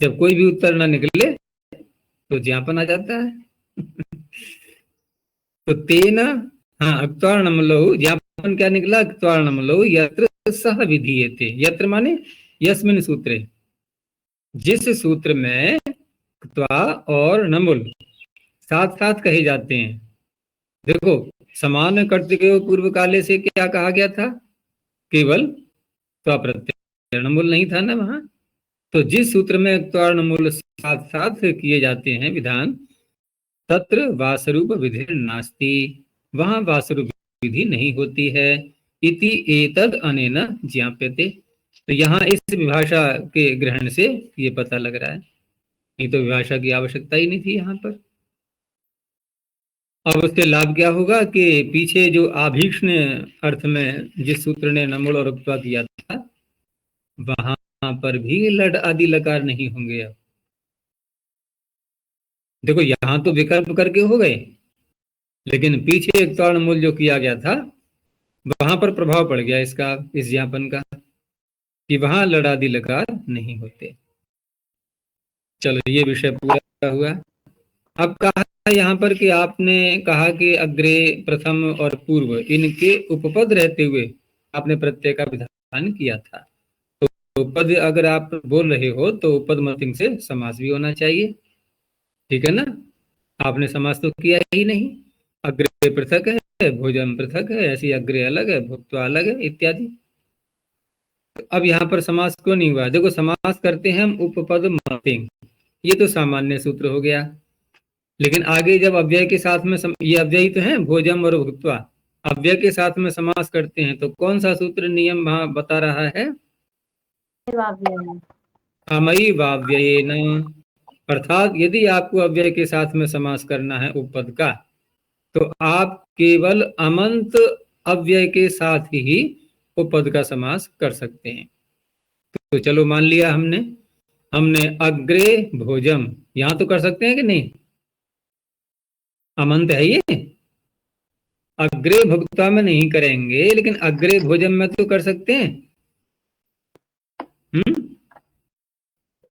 जब कोई भी उत्तर ना निकले तो ज्ञापन आ जाता है। तो तेन, हाँ, अक्त्वारणमलौ, ज्ञापन क्या निकला? अक्त्वारणमलौ यत्र सह विधीयते, यत्र माने यस्मिन् सूत्रे, जिस सूत्र में क्त्वा और णमुल साथ साथ कहे जाते हैं। देखो, समान कर्तृत्व पूर्व काले से क्या कहा गया था? केवल क्त्वा प्रत्यय, णमुल नहीं था ना वहां। तो जिस सूत्र में क्त्वा णमुल साथ साथ किए जाते हैं विधान, तत्र वासरूप विधि नास्ति, वहां वासरूप विधि नहीं होती है। इति एतद अनेन ज्ञाप्यते, तो यहाँ इस विभाषा के ग्रहण से ये पता लग रहा है, नहीं तो विभाषा की आवश्यकता ही नहीं थी यहाँ पर। अब उससे लाभ क्या होगा कि पीछे जो आभीक्षण अर्थ में जिस सूत्र ने णमुल और क्त्वा किया था, वहां पर भी लड आदि लकार नहीं होंगे। अब देखो, यहां तो विकल्प करके हो गए, लेकिन पीछे क्त्वा णमुल जो किया गया था, वहां पर प्रभाव पड़ गया इसका, इस ज्ञापन का, कि वहां लड आदि लकार नहीं होते। चलो, ये विषय पूरा हुआ। अब कहा यहाँ पर कि आपने कहा कि अग्रे, प्रथम और पूर्व इनके उपपद रहते हुए आपने प्रत्यय का विधान किया था। तो पद अगर आप बोल रहे हो तो पद मतिंग से समास भी होना चाहिए, ठीक है ना। आपने समास तो किया ही नहीं। अग्रे पृथक है, भोजन पृथक है, ऐसी अग्रे अलग है, भुक्त्वा अलग है, इत्यादि। अब यहाँ पर समास क्यों नहीं हुआ? देखो, समास करते हैं हम उपपद मतिंग, ये तो सामान्य सूत्र हो गया। लेकिन आगे जब अव्यय के साथ में ये अव्यय तो है, भोजम और भुक्त्वा, अव्यय के साथ में समास करते हैं तो कौन सा सूत्र नियम वहां बता रहा है? अमयी वाव्ययेन। अर्थात यदि आपको अव्यय के साथ में समास करना है उपपद का, तो आप केवल अमंत अव्यय के साथ ही उपपद का समास कर सकते हैं। तो चलो मान लिया हमने हमने अग्रे भोजम, यहां तो कर सकते हैं कि नहीं? अमंत है ये। अग्रे भुक्ता में नहीं करेंगे, लेकिन अग्रे भोजन में तो कर सकते हैं।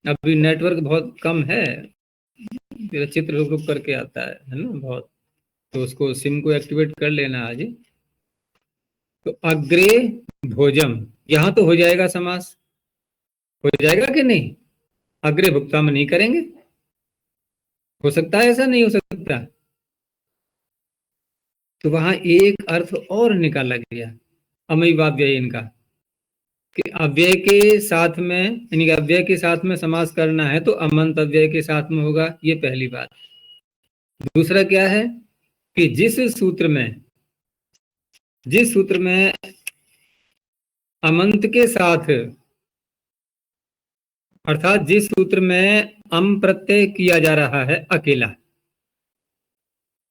अभी नेटवर्क बहुत कम है, मेरा चित्र रुक रुक करके आता है ना बहुत, तो उसको सिम को एक्टिवेट कर लेना आज। तो अग्रे भोजम, यहां तो हो जाएगा समास, हो जाएगा कि नहीं? अग्रे भुक्ता में नहीं करेंगे, हो सकता है ऐसा? नहीं हो सकता। तो वहां एक अर्थ और निकाला गया अमय वाव्यय इनका, कि अव्यय के साथ में, यानी कि अव्यय के साथ में समास करना है तो अमंत अव्यय के साथ में होगा, ये पहली बात। दूसरा क्या है कि जिस सूत्र में अमंत के साथ, अर्थात जिस सूत्र में अम प्रत्यय किया जा रहा है अकेला,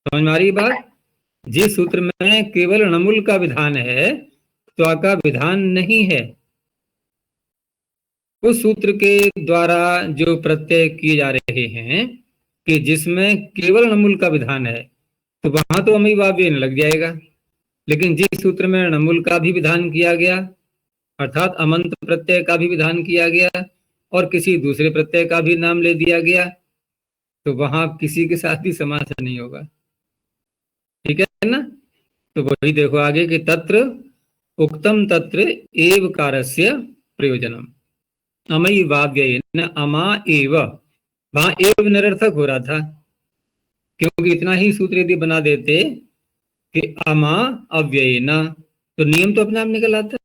समझ में आ रही बात? जिस सूत्र में केवल णमुल का विधान है, त्वा का विधान नहीं है, उस सूत्र के द्वारा जो प्रत्यय किए जा रहे हैं कि जिसमें केवल णमुल का विधान है, तो वहां तो अमी वाव्य लग जाएगा। लेकिन जिस सूत्र में णमुल का भी विधान किया गया, अर्थात अमंत प्रत्यय का भी विधान किया गया, और किसी दूसरे प्रत्यय का भी नाम ले दिया गया, तो वहां किसी के साथ भी समास नहीं होगा, ठीक है ना। तो वही देखो आगे कि तत्र उक्तम तत्र एवकारस्य प्रयोजनम अमयि वाव्ययेन अमा एव, वहां एव निरर्थक हो रहा था, क्योंकि इतना ही सूत्र यदि बना देते कि अमा अव्ययेन, तो नियम तो अपने आप निकल आता।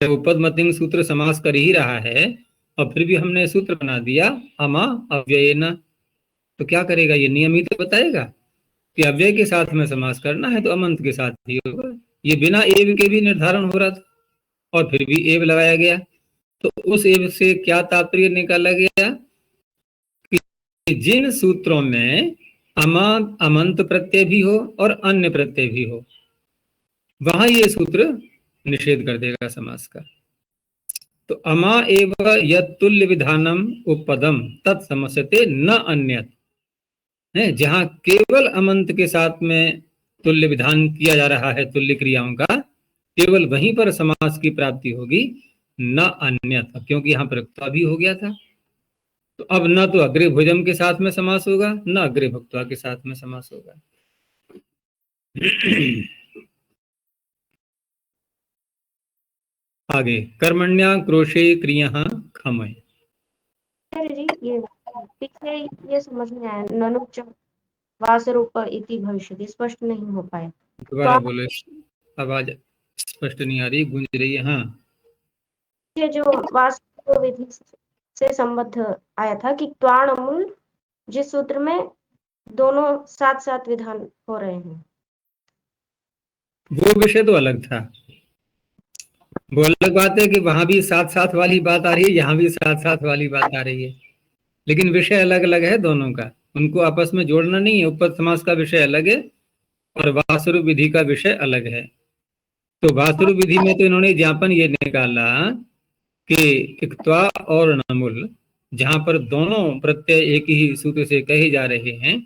जब उपद मध्यम सूत्र समास कर ही रहा है और फिर भी हमने सूत्र बना दिया अमा अव्ययेन, तो क्या करेगा? ये नियम ही तो बताएगा कि अव्यय के साथ में समास करना है तो अमंत के साथ ही होगा। ये बिना एव के भी निर्धारण हो रहा था और फिर भी एव लगाया गया। तो उस एव से क्या तात्पर्य निकाला गया कि जिन सूत्रों में अमंत प्रत्यय भी हो और अन्य प्रत्यय भी हो, वहां ये सूत्र निषेध कर देगा समास का। तो अमा एव यत् तुल्य विधानम उपपदम तत्समस्यते न अन्यत् है, जहां केवल अमंत के साथ में तुल्य विधान किया जा रहा है, तुल्य क्रियाओं का, केवल वहीं पर समास की प्राप्ति होगी, न अन्यथा, क्योंकि यहां प्रयुक्ता भी हो गया था। तो अब न तो अग्रे भोजम के साथ में समास होगा, न अग्रे भुक्त्वा के साथ में समास होगा। आगे कर्मण्या क्रोशे क्रिया खमय। अरे जी, ये पिछले ये समझ में आया, ननु च वासरूप इति भविष्यति, स्पष्ट नहीं हो पाया। दोबारा बोले, आवाज स्पष्ट नहीं आ रही, गूंज रही है। हाँ, ये जो वास्तव विधि से संबद्ध आया था कि त्वाण अमूल, जिस सूत्र में दोनों साथ साथ विधान हो रहे हैं, वो विषय तो अलग था। वो अलग बात है कि वहां भी साथ साथ वाली बात आ रही है, यहाँ भी साथ साथ वाली बात आ रही है, लेकिन विषय अलग अलग है दोनों का, उनको आपस में जोड़ना नहीं है। उपपद समास का विषय अलग है और वासुर विधि का विषय अलग है। तो वासुर विधि में तो इन्होंने ज्ञापन ये निकाला कि इक्त्वा और नमुल, जहां पर दोनों प्रत्यय एक ही सूत्र से कहे जा रहे हैं,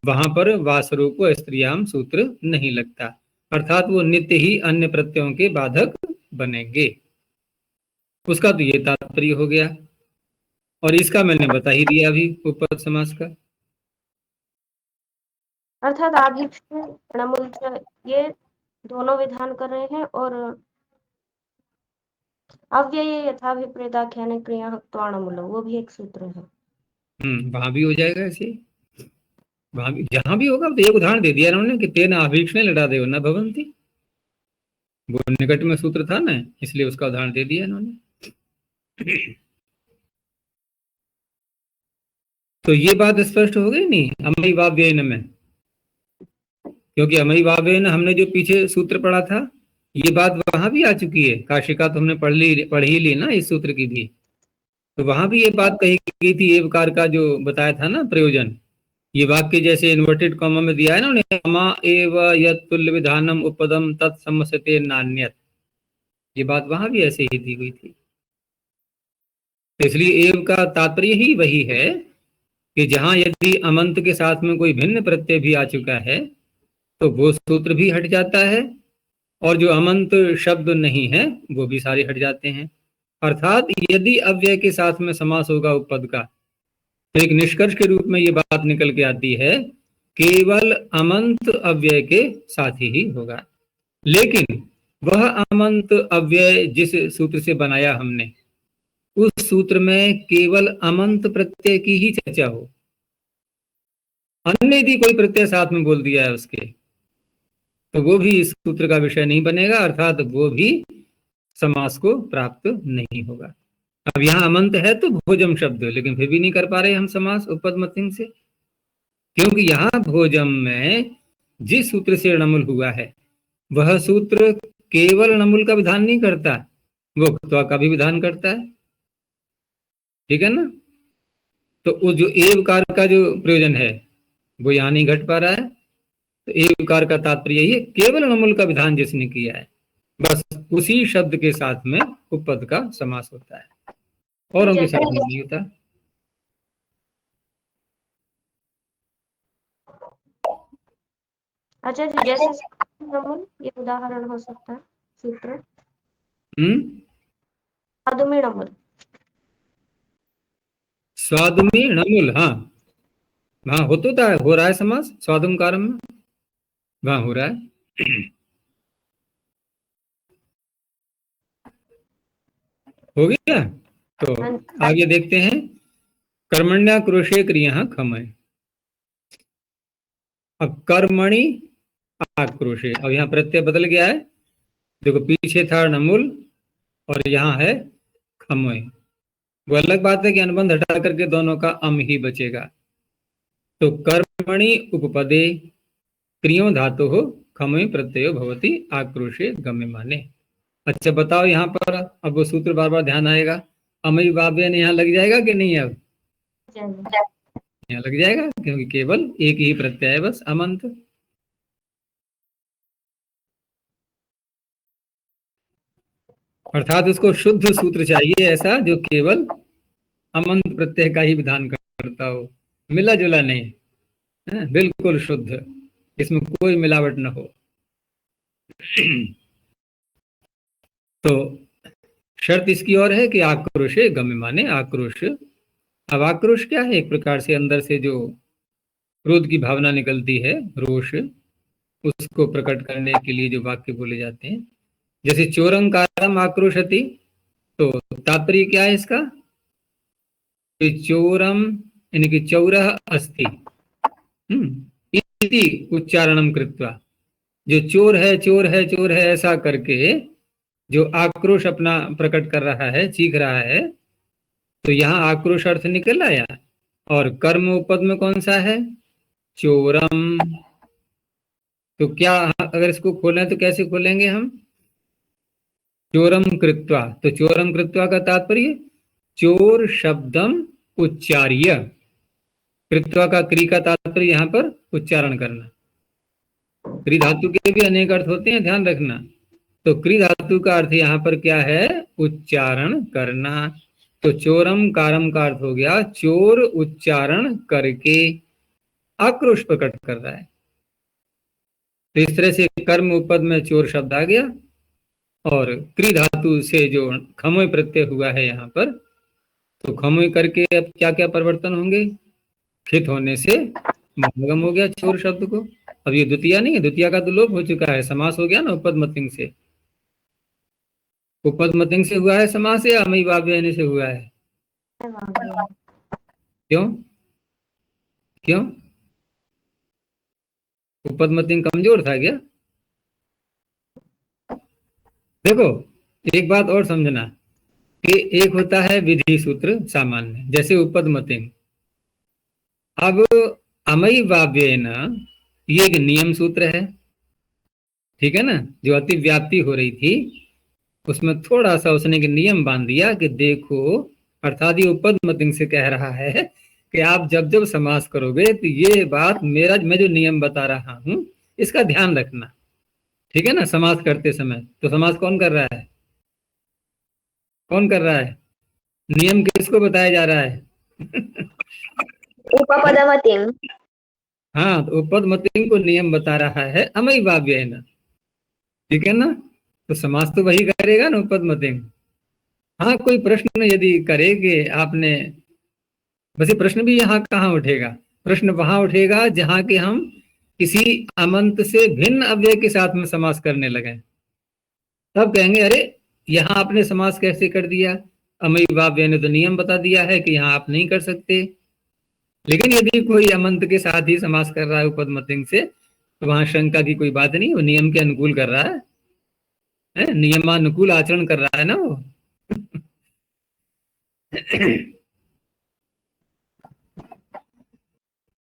वहां पर वासुरु को स्त्रियाम सूत्र नहीं लगता, अर्थात वो नित्य ही अन्य प्रत्ययों के बाधक बनेंगे। उसका तो ये तात्पर्य हो गया, और इसका मैंने बता ही दिया अभी उपपद समास का। अर्थात आभीक्ष्ण णमुल च ये दोनों विधान कर रहे हैं और अव्यये यथाभिप्रेताख्याने क्रिया त्वाणमुल वो भी एक सूत्र है। वहां भी हो जाएगा ऐसे, वहां भी जहां भी होगा। तो एक उदाहरण दे दिया उन्होंने कि तेन आभीक्ष्णे लड़ा देव न भवंती, वो निकट में सूत्र था ना, इसलिए उसका उदाहरण दे दिया इन्होंने। तो ये बात स्पष्ट हो गई नहीं अमई वाव्यन में, क्योंकि अमई वाव्यन हमने जो पीछे सूत्र पढ़ा था, ये बात वहां भी आ चुकी है। काशिका तो हमने पढ़ ही ली ना इस सूत्र की भी। तो वहां भी ये बात कही गई थी, एवकार का जो बताया था ना प्रयोजन, ये वाक्य जैसे इन्वर्टेड कॉमा में दिया है ना उन्हें, अमा एव यत् तुल्य विधानम उपदम तत्समस्यते नान्यत, ये बात वहां भी ऐसे ही दी गई थी। तो इसलिए एव का तात्पर्य ही वही है कि जहां यदि अमंत के साथ में कोई भिन्न प्रत्यय भी आ चुका है तो वो सूत्र भी हट जाता है, और जो अमंत शब्द नहीं है वो भी सारे हट जाते हैं। अर्थात यदि अव्यय के साथ में समास होगा उपपद का, तो एक निष्कर्ष के रूप में ये बात निकल के आती है केवल अमंत अव्यय के साथ ही होगा। लेकिन वह अमंत अव्यय जिस सूत्र से बनाया हमने, उस सूत्र में केवल अमंत प्रत्यय की ही चर्चा हो, अन्य यदि कोई प्रत्यय साथ में बोल दिया है उसके, तो वो भी इस सूत्र का विषय नहीं बनेगा, अर्थात वो भी समास को प्राप्त नहीं होगा। अब यहाँ अमंत है तो भोजम शब्द, लेकिन फिर भी नहीं कर पा रहे हम समास उपपद मतिंग से, क्योंकि यहाँ भोजम में जिस सूत्र से णमुल हुआ है वह सूत्र केवल णमुल का विधान नहीं करता, वो क्त्वा का भी विधान करता है। ठीक है ना? तो वो जो एवकार का जो प्रयोजन है वो यहाँ नहीं घट पा रहा है। तो एवकार का तात्पर्य यही है, केवल णमुल का विधान जिसने किया है बस उसी शब्द के साथ में उपपद का समास होता है, औरों के साथ में नहीं होता। अच्छा जी, जैसे णमुल ये उदाहरण हो सकता है सूत्र स्वादुमी णमुल। स्वादुमी णमुल, हाँ हाँ हो रहा है समास स्वादुम कारम में, वहां हो रहा है। हो गया। तो आगे देखते हैं, कर्मण्या क्रोशे क्रिया खमय। अब कर्मणि आक्रोशे, अब यहाँ प्रत्यय बदल गया है। देखो पीछे था नमुल और यहाँ है खमय। वो अलग बात है कि अनुबंध हटा करके दोनों का अम ही बचेगा। तो कर्मणि उपपदे क्रियो धातु हो खमय प्रत्ययो भवति आक्रोशे गम्यमाने। अच्छा बताओ यहाँ पर, अब वो सूत्र बार बार ध्यान आएगा, अमय वाव्य यहाँ लग जाएगा कि नहीं? अब यहाँ लग जाएगा, क्योंकि केवल एक ही प्रत्यय है बस, अमंत। अर्थात उसको शुद्ध सूत्र चाहिए ऐसा जो केवल अमंत प्रत्यय का ही विधान करता हो, मिला जुला नहीं, बिल्कुल शुद्ध, इसमें कोई मिलावट न हो। तो शर्त इसकी और है कि आक्रोश गम्य माने आक्रोश। अब आक्रोश क्या है? एक प्रकार से अंदर से जो क्रोध की भावना निकलती है, रोष, उसको प्रकट करने के लिए जो वाक्य बोले जाते हैं। जैसे चोरंकारम आक्रोशति, तो तात्पर्य क्या है इसका? चोरम यानी कि चौरह अस्ति इति उच्चारणम कृत्वा, जो चोर है चोर है चोर है ऐसा करके जो आक्रोश अपना प्रकट कर रहा है, चीख रहा है, तो यहाँ आक्रोश अर्थ निकल आया। और कर्म उपद में कौन सा है? चोरम। तो क्या अगर इसको खोलें तो कैसे खोलेंगे हम? चोरम कृत्वा, तो चोरम कृत्वा का तात्पर्य चोर शब्दम उच्चार्य, कृत्वा का क्री का तात्पर्य यहाँ पर उच्चारण करना। क्री धातु के भी अनेक अर्थ होते हैं, ध्यान रखना। तो क्री धातु का अर्थ यहाँ पर क्या है? उच्चारण करना। तो चोरम कारम का अर्थ हो गया चोर उच्चारण करके आक्रोश प्रकट कर रहा है। तो इस तरह से कर्म उपद में चोर शब्द आ गया, और क्री धातु से जो खमोय प्रत्यय हुआ है यहाँ पर, तो खमोय करके अब क्या क्या परिवर्तन होंगे? खित होने से समागम हो गया चोर शब्द को। अब ये द्वितीया नहीं है, द्वितीया का तो लोप हो चुका है, समास हो गया ना उपपद्मतिंग से। उपपद्मतिंग से हुआ है समास या अमई वाव्य से हुआ है? क्यों क्यों? उपपद्मतिंग कमजोर था क्या? देखो एक बात और समझना कि एक होता है विधि सूत्र सामान्य जैसे उपपद्मतिंग, अब अमई वाव्येन ये एक नियम सूत्र है, ठीक है ना, जो अति व्याप्ति हो रही थी उसमें थोड़ा सा उसने एक नियम बांध दिया कि देखो, अर्थात ये उपपद्मतिंग से कह रहा है कि आप जब जब समास करोगे तो ये बात मेरा मैं जो नियम बता रहा हूं इसका ध्यान रखना, ठीक है ना। समास करते समय तो समास कौन कर रहा है? कौन कर रहा है? नियम किसको बताया जा रहा है? उपपदमतिं। हाँ, तो उपपद्मतिंग को नियम बता रहा है अमई वाव्येन, ठीक है ना। तो समास तो वही करेगा ना उपपद्मतिंग। हाँ, कोई प्रश्न यदि करेगे आपने, वैसे प्रश्न भी यहाँ कहाँ उठेगा? प्रश्न वहां उठेगा जहां के हम किसी अमंत से भिन्न अव्यय के साथ में समास करने लगे, तब कहेंगे अरे यहाँ आपने समास कैसे कर दिया, अमई वाव्य ने तो नियम बता दिया है कि यहाँ आप नहीं कर सकते। लेकिन यदि कोई अमंत के साथ ही समास कर रहा है उपपद्मतिंग से तो वहां शंका की कोई बात नहीं, वो नियम के अनुकूल कर रहा है? नियमानुकूल आचरण कर रहा है ना वो।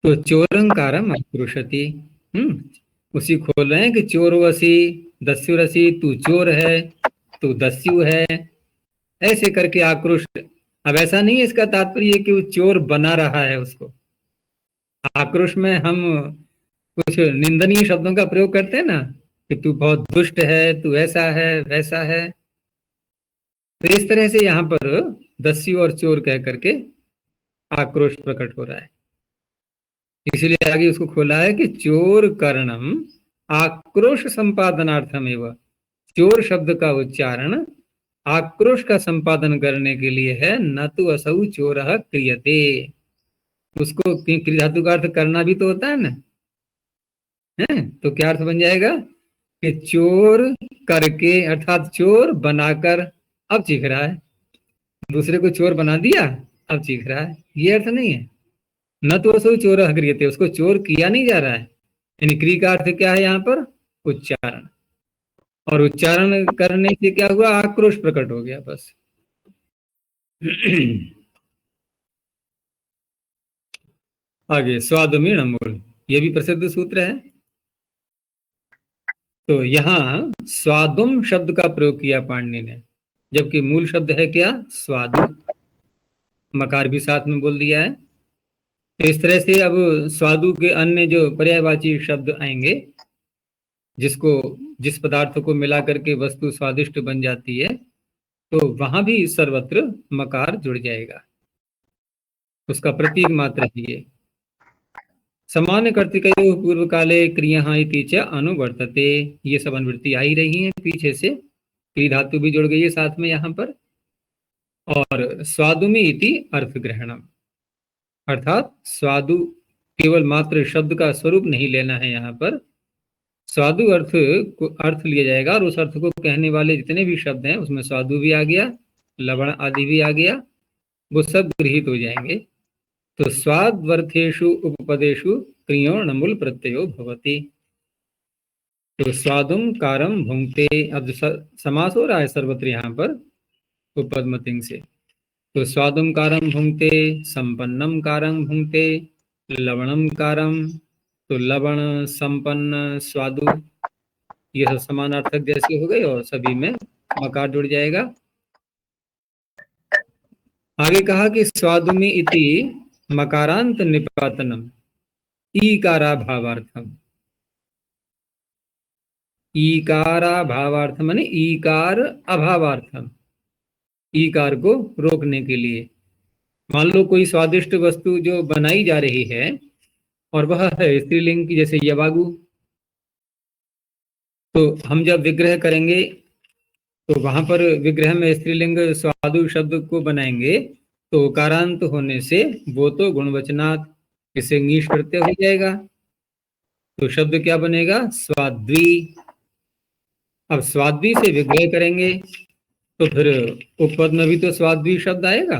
तो चोरंकारम आक्रोशति, उसी खोल रहे हैं कि चोरवसी दस्युरसी, तू चोर है, तू दस्यु है, ऐसे करके आक्रोश। अब ऐसा नहीं है इसका तात्पर्य कि वो चोर बना रहा है उसको। आक्रोश में हम कुछ निंदनीय शब्दों का प्रयोग करते हैं ना कि तू बहुत दुष्ट है, तू ऐसा है वैसा है, तो इस तरह से यहाँ पर दस्यु और चोर कह करके आक्रोश प्रकट हो रहा है। इसीलिए आगे उसको खोला है कि चोर करणम आक्रोश संपादनार्थम एवं, चोर शब्द का उच्चारण आक्रोश का संपादन करने के लिए है, न तो असौ चोर क्रियते। उसको क्रिया धातु का अर्थ करना भी तो होता है ना, है? तो क्या अर्थ बन जाएगा कि चोर करके, अर्थात चोर बनाकर अब चीख रहा है, दूसरे को चोर बना दिया अब चीख रहा है, ये अर्थ नहीं है। न तो असौ चोर क्रियते, उसको चोर किया नहीं जा रहा है। यानी क्रिया का अर्थ क्या है यहाँ पर? उच्चारण, और उच्चारण करने से क्या हुआ? आक्रोश प्रकट हो गया, बस। आगे स्वादुमीण मूल, ये भी प्रसिद्ध सूत्र है। तो यहाँ स्वादुम शब्द का प्रयोग किया पाणिनि ने, जबकि मूल शब्द है क्या? स्वादु, मकार भी साथ में बोल दिया है। तो इस तरह से अब स्वादु के अन्य जो पर्यायवाची शब्द आएंगे, जिसको जिस पदार्थ को मिला करके वस्तु स्वादिष्ट बन जाती है, तो वहां भी सर्वत्र मकार जुड़ जाएगा, उसका प्रतीक मात्र है ये। सामान्य कर्तिकयो पूर्व काले क्रिया इति च अनुवर्तते, ये सब अनुवृत्ति आ ही रही है पीछे से, क्री धातु भी जुड़ गई है साथ में यहाँ पर। और स्वादुमी इति अर्थ ग्रहणम, अर्थात स्वादु केवल मात्र शब्द का स्वरूप नहीं लेना है, यहाँ पर स्वादु अर्थ को अर्थ लिया जाएगा, और उस अर्थ को कहने वाले जितने भी शब्द हैं उसमें स्वादु भी आ गया, लवण आदि भी आ गया, वो सब गृहित हो जाएंगे। तो स्वाद्वर्थेषु उपपदेषु क्रियो नमुल प्रत्ययो भवति। तो स्वादुम कारम भुंक्ते, अब समास हो रहा है सर्वत्र यहाँ पर उपपद्मतिंग से। तो स्वादुम कारम भुंक्ते, संपन्नम कारम भुंक्ते, लवणम कारम, तो लवण संपन्न स्वादु, ये सब समानार्थक जैसे हो गए और सभी में मकार जुड़ जाएगा। आगे कहा कि स्वादुमी इति मकारांत निपातनम ईकारा भावार्थम, ईकारा भावार्थम माने ईकार अभावार्थम, ईकार को रोकने के लिए। मान लो कोई स्वादिष्ट वस्तु जो बनाई जा रही है और वह है स्त्रीलिंग की, जैसे यवागु, तो हम जब विग्रह करेंगे तो वहां पर विग्रह में स्त्रीलिंग स्वादु शब्द को बनाएंगे, तो कारांत होने से वो तो गुणवचनात् इससे ङीश प्रत्यय हो जाएगा, तो शब्द क्या बनेगा? स्वाद्वी। अब स्वाद्वी से विग्रह करेंगे तो फिर उपपद में भी तो स्वाद्वी शब्द आएगा।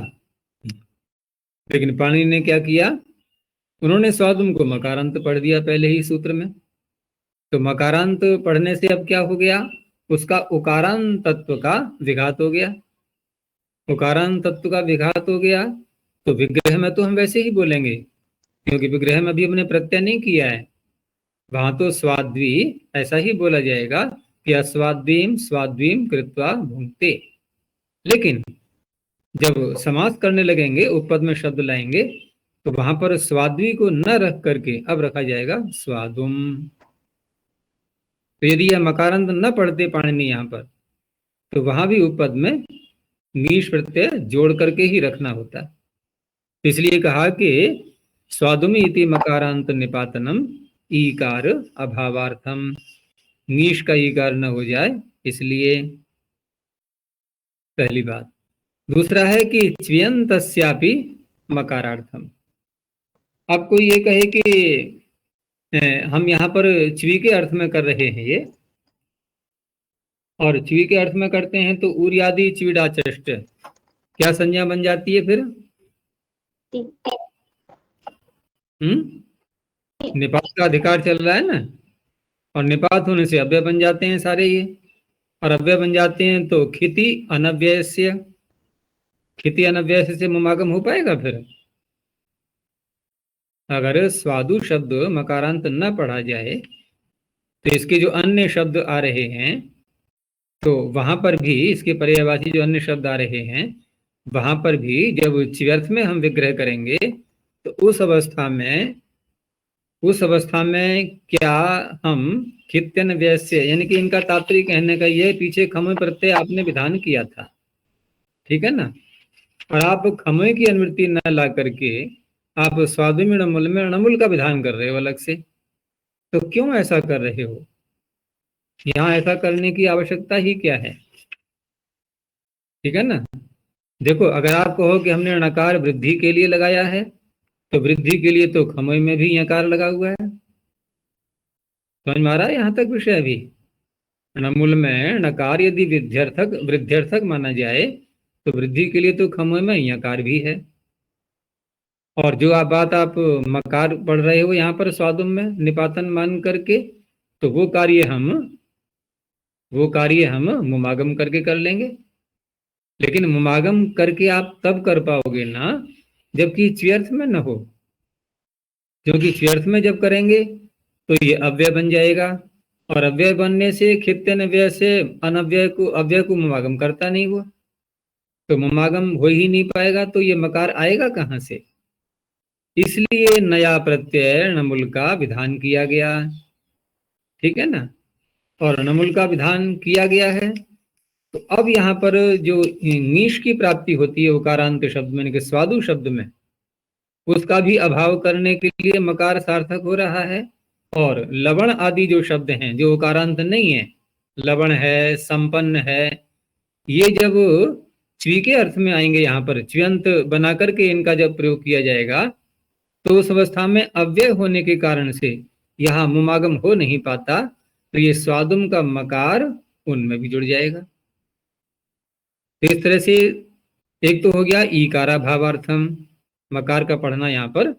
लेकिन पाणिनि ने क्या किया, उन्होंने स्वादुम को मकारांत पढ़ दिया पहले ही सूत्र में। तो मकारांत पढ़ने से अब क्या हो गया, उसका उकारांत तत्व का विघात हो गया। उकारांत तत्व का विघात हो गया तो विग्रह में तो हम वैसे ही बोलेंगे, क्योंकि विग्रह में भी हमने प्रत्यय नहीं किया है। वहां तो स्वाद्वी ऐसा ही बोला जाएगा कि अस्वाद्वीम स्वाद्वीम कृत्वा भुंक्ते। लेकिन जब समास करने लगेंगे, उपपद में शब्द लाएंगे, तो वहां पर स्वाद्वी को न रख करके अब रखा जाएगा स्वादुम। तो यदि यह मकारांत न पढ़ते पाणिनि यहाँ पर, तो वहां भी उपपद में नीश प्रत्यय जोड़ करके ही रखना होता। इसलिए कहा कि स्वादुमी इति मकारांत निपातनम ईकार अभावार्थम, नीश का ईकार न हो जाए इसलिए, पहली बात। दूसरा है कि च्यंतस्यापि मकारार्थम। अब कोई ये कहे कि हम यहाँ पर च्वी के अर्थ में कर रहे हैं ये, और च्वी के अर्थ में करते हैं तो उर्यादि च्वीडाचष्ट क्या संज्ञा बन जाती है फिर? ती। निपात का अधिकार चल रहा है ना, और निपात होने से अव्यय बन जाते हैं सारे ये, और अव्यय बन जाते हैं तो खिति अनव्ययस्य, खिति अनव्यय से मुमागम हो पाएगा फिर? अगर स्वादु शब्द मकारांत न पढ़ा जाए तो इसके जो अन्य शब्द आ रहे हैं, तो वहां पर भी इसके पर्यायवाची जो अन्य शब्द आ रहे हैं, वहां पर भी जब च्यर्थ में हम विग्रह करेंगे तो उस अवस्था में क्या हम खित्यन व्यस्य, यानी कि इनका तात्पर्य कहने का ये, पीछे खमय प्रत्यय आपने विधान किया था, ठीक है ना, और आप खमय की अनुवृत्ति न ला करके आप स्वादु में अणमुल का विधान कर रहे हो अलग से। तो क्यों ऐसा कर रहे हो? यहाँ ऐसा करने की आवश्यकता ही क्या है? ठीक है ना। देखो, अगर आप कहो कि हमने णकार वृद्धि के लिए लगाया है, तो वृद्धि के लिए तो खमय में भी यकार लगा हुआ है। समझ में आ रहा है यहाँ तक विषय? अभी णमुल में णकार यदि वृद्ध्यर्थक माना जाए तो वृद्धि के लिए तो खमय में यकार भी है। और जो आप मकार पढ़ रहे हो यहाँ पर स्वादुम में निपातन मान करके, तो वो कार्य हम मुमागम करके कर लेंगे। लेकिन मुमागम करके आप तब कर पाओगे ना जबकि च्यर्थ में न हो, क्योंकि च्यर्थ में जब करेंगे तो ये अव्यय बन जाएगा, और अव्यय बनने से खित्यन व्यय से अव्यय को मुमागम करता नहीं हुआ, तो मुमागम हो ही नहीं पाएगा, तो ये मकार आएगा कहाँ से? इसलिए नया प्रत्यय णमुल का विधान किया गया, ठीक है ना। और णमुल का विधान किया गया है तो अब यहाँ पर जो नीश की प्राप्ति होती है उकारांत शब्द में, कि स्वादु शब्द में, उसका भी अभाव करने के लिए मकार सार्थक हो रहा है। और लवण आदि जो शब्द हैं जो उकारांत नहीं है, लवण है, संपन्न है, ये जब च्वी के अर्थ में आएंगे, यहाँ पर च्यंत बना करके इनका जब प्रयोग किया जाएगा, तो उस अवस्था में अव्यय होने के कारण से यहाँ मुमागम हो नहीं पाता, तो ये स्वादुम का मकार उनमें भी जुड़ जाएगा। तो इस तरह से एक तो हो गया ईकारा भावार्थम, मकार का पढ़ना यहाँ पर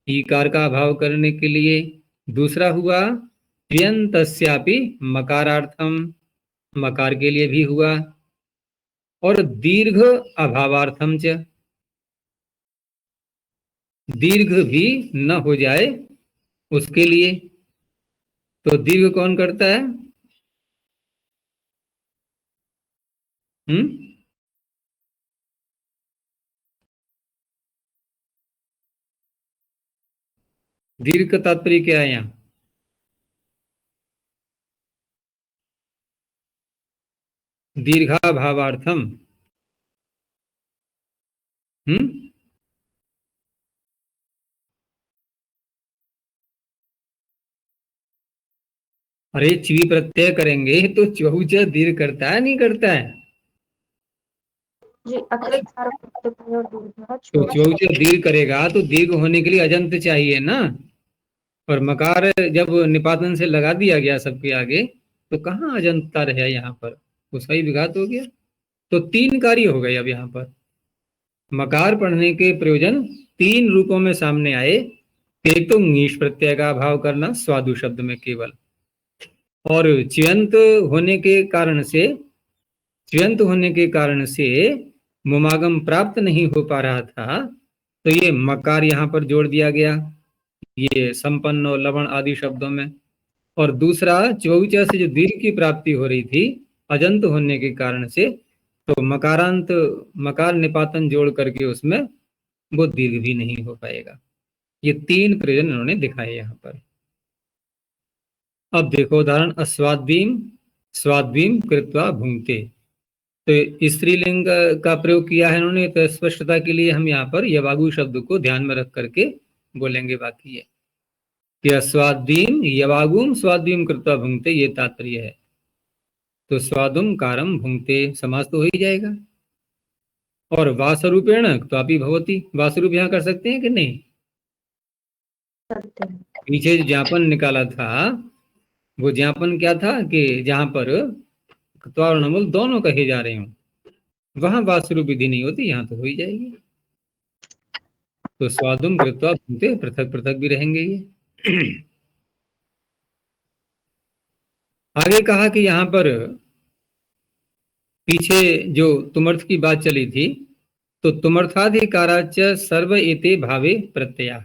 ईकार का अभाव करने के लिए। दूसरा हुआ व्यंतस्यापि मकारार्थम, मकार के लिए भी हुआ। और दीर्घ अभावार्थम च, दीर्घ भी न हो जाए उसके लिए। तो दीर्घ कौन करता है? दीर्घ का तात्पर्य क्या है यहाँ? दीर्घा भावार्थम। अरे च्वी प्रत्यय करेंगे तो चहुच दीर्घ करता है नहीं करता है? जी, अकृत सार्वधातुक और दीर्घ तो चौच। चौच दीर्घ करेगा तो दीर्घ होने के लिए अजंत चाहिए ना। और मकार जब निपातन से लगा दिया गया सबके आगे तो कहाँ अजंतता रहा यहाँ पर, उसका ही विघात हो गया। तो तीन कार्य हो गए अब यहाँ पर। मकार पढ़ने के प्रयोजन तीन रूपों में सामने आए। एक तो ङीश प्रत्यय का अभाव करना स्वादु शब्द में केवल, और च्यंत होने के कारण से, च्यंत होने के कारण से मुमागम प्राप्त नहीं हो पा रहा था, तो ये मकार यहाँ पर जोड़ दिया गया, ये संपन्न और लवण आदि शब्दों में। और दूसरा चौचा से जो दीर्घ की प्राप्ति हो रही थी अजंत होने के कारण से, तो मकारांत मकार निपातन जोड़ करके उसमें वो दीर्घ भी नहीं हो पाएगा। ये तीन प्रयोजन उन्होंने दिखाए यहाँ पर। अब देखो उदाहरण, अस्वाद्वीम स्वाद्वीम कृत्वा भुंक्ते। तो स्त्रीलिंग का प्रयोग किया है उन्होंने, तो स्पष्टता के लिए हम यहाँ पर यवागु शब्द को ध्यान में रख करके बोलेंगे। बाकी ये कि अस्वाद्वीम यवागुम स्वाद्वीम कृत्वा भुंक्ते, ये तात्पर्य है। तो स्वादुम कारम भुंक्ते समास तो हो ही जाएगा। और वासरूपेण त्वापि भवति, वासरूप यहाँ कर सकते हैं कि नहीं? करते हैं। पीछे जो ज्ञापन निकाला था वो ज्ञापन क्या था कि जहां पर त्वा और नमुल दोनों कहे जा रहे हों वहां वासरूप विधि नहीं होती, यहाँ तो हो ही जाएगी। तो स्वादुम कृत्वा भुंक्ते पृथक पृथक भी रहेंगे ये। आगे कहा कि यहाँ पर पीछे जो तुमर्थ की बात चली थी, तो तुमर्थाधिकाराच सर्व एते भावे प्रत्यया,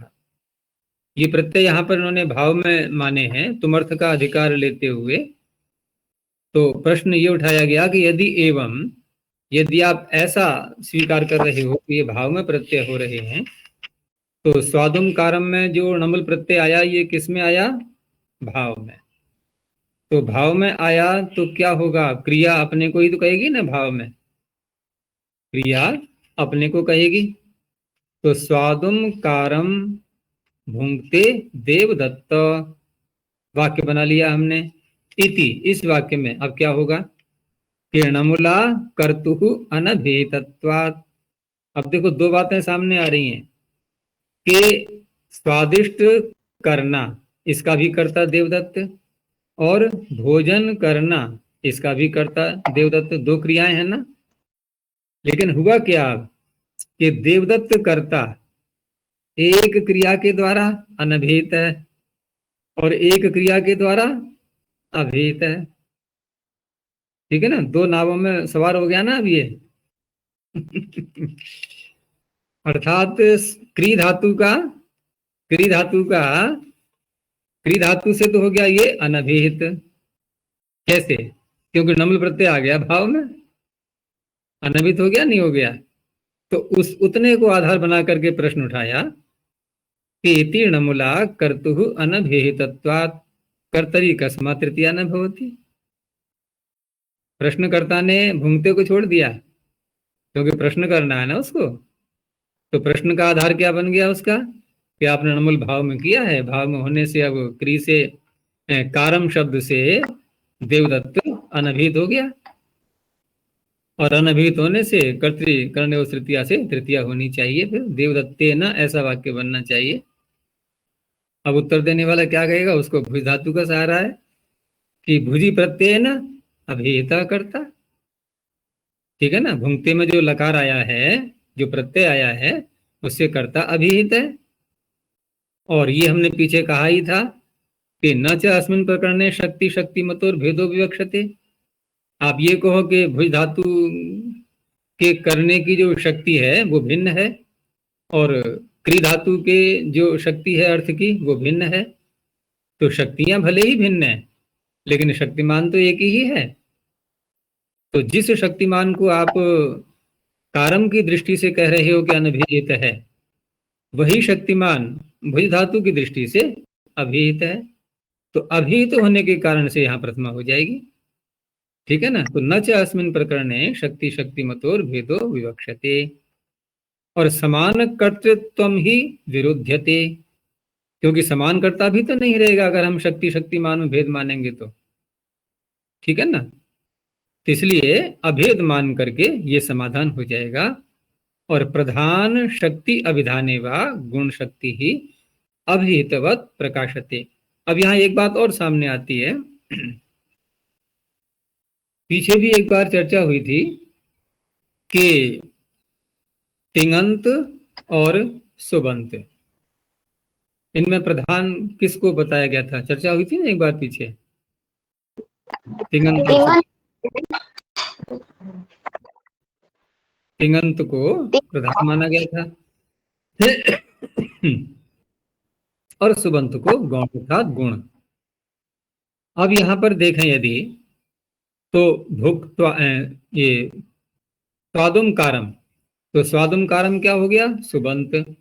ये प्रत्यय यहाँ पर इन्होंने भाव में माने हैं तुमर्थ का अधिकार लेते हुए। तो प्रश्न ये उठाया गया कि यदि एवं, यदि आप ऐसा स्वीकार कर रहे हो कि ये भाव में प्रत्यय हो रहे हैं, तो स्वादुम कारम में जो नमुल प्रत्यय आया ये किस में आया? भाव में। तो भाव में आया तो क्या होगा? क्रिया अपने को ही तो कहेगी ना, भाव में क्रिया अपने को कहेगी। तो स्वादुम कारम भुंक्ते देवदत्त, वाक्य बना लिया हमने। इति, इस वाक्य में अब क्या होगा? किरणमुला कर्तुः अनभेतत्वात्। अब देखो दो बातें सामने आ रही हैं कि स्वादिष्ट करना इसका भी कर्ता देवदत्त, और भोजन करना इसका भी कर्ता देवदत्त, दो क्रियाएं हैं ना। लेकिन हुआ क्या कि देवदत्त कर्ता एक क्रिया के द्वारा अनभिहित है और एक क्रिया के द्वारा अभिहित है। ठीक है ना, दो नावों में सवार हो गया ना अब ये। अर्थात क्री धातु का, क्री धातु का, क्री धातु से तो हो गया ये अनभिहित। कैसे? क्योंकि नम्र प्रत्यय आ गया भाव में, अनभिहित हो गया नहीं हो गया? तो उस उतने को आधार बना करके प्रश्न उठाया कि इति नमुला कर्तुः अनभिहितत्वात् कर्तरी कस्मात् तृतीया न भवति। प्रश्नकर्ता ने भुंक्ते को छोड़ दिया क्योंकि प्रश्न करना है ना उसको। तो प्रश्न का आधार क्या बन गया उसका कि आपने नमुल भाव में किया है, भाव में होने से अब क्री से कारम शब्द से देवदत्त अनभिहित हो गया, और अनभिहित होने से कर्तृ करने और तृतीया से तृतीया होनी चाहिए, फिर देवदत्ते न, ऐसा वाक्य बनना चाहिए। अब उत्तर देने वाला क्या कहेगा? उसको भुज धातु का सहारा है कि भुजी प्रत्यय न अभिहिता करता। ठीक है ना, भुंक्ते में जो लकार आया है, जो प्रत्यय आया है, उससे कर्ता अभिहित है। और ये हमने पीछे कहा ही था कि न च अस्मिन् प्रकरणे शक्ति शक्तिमतोर भेदो विवक्षते। आप ये कहो कि भुज धातु के करने की जो शक्ति है वो भिन्न है, और क्री धातु के जो शक्ति है अर्थ की वो भिन्न है। तो शक्तियां भले ही भिन्न है लेकिन शक्तिमान तो एक ही है। तो जिस शक्तिमान को आप कारम की दृष्टि से कह रहे हो कि अनभिहित है, वही शक्तिमान भुज धातु की दृष्टि से अभिहित है। तो अभिहित होने के कारण से यहाँ प्रथमा हो जाएगी। ठीक है ना, तो न च अस्मिन् प्रकरणे शक्ति शक्तिमतोर भेदो विवक्षते, और समान कर्तृत्व ही विरुध्यते, क्योंकि समान कर्ता भी तो नहीं रहेगा अगर हम शक्ति शक्तिमान में भेद मानेंगे तो। ठीक है ना, इसलिए अभेद मान करके ये समाधान हो जाएगा। और प्रधान शक्ति अभिधाने वा गुण शक्ति ही अभिहितवत प्रकाशते। अब यहाँ एक बात और सामने आती है। पीछे भी एक बार चर्चा हुई थी कि तिङंत और सुबंत, इनमें प्रधान किसको बताया गया था? चर्चा हुई थी ना एक बार पीछे। तिङंत को प्रधान माना गया था और सुबंत को गौण अर्थात गुण। अब यहां पर देखें यदि तो भुक्त ये स्वादुम कारम, तो स्वादुम कारम क्या हो गया? सुबंत।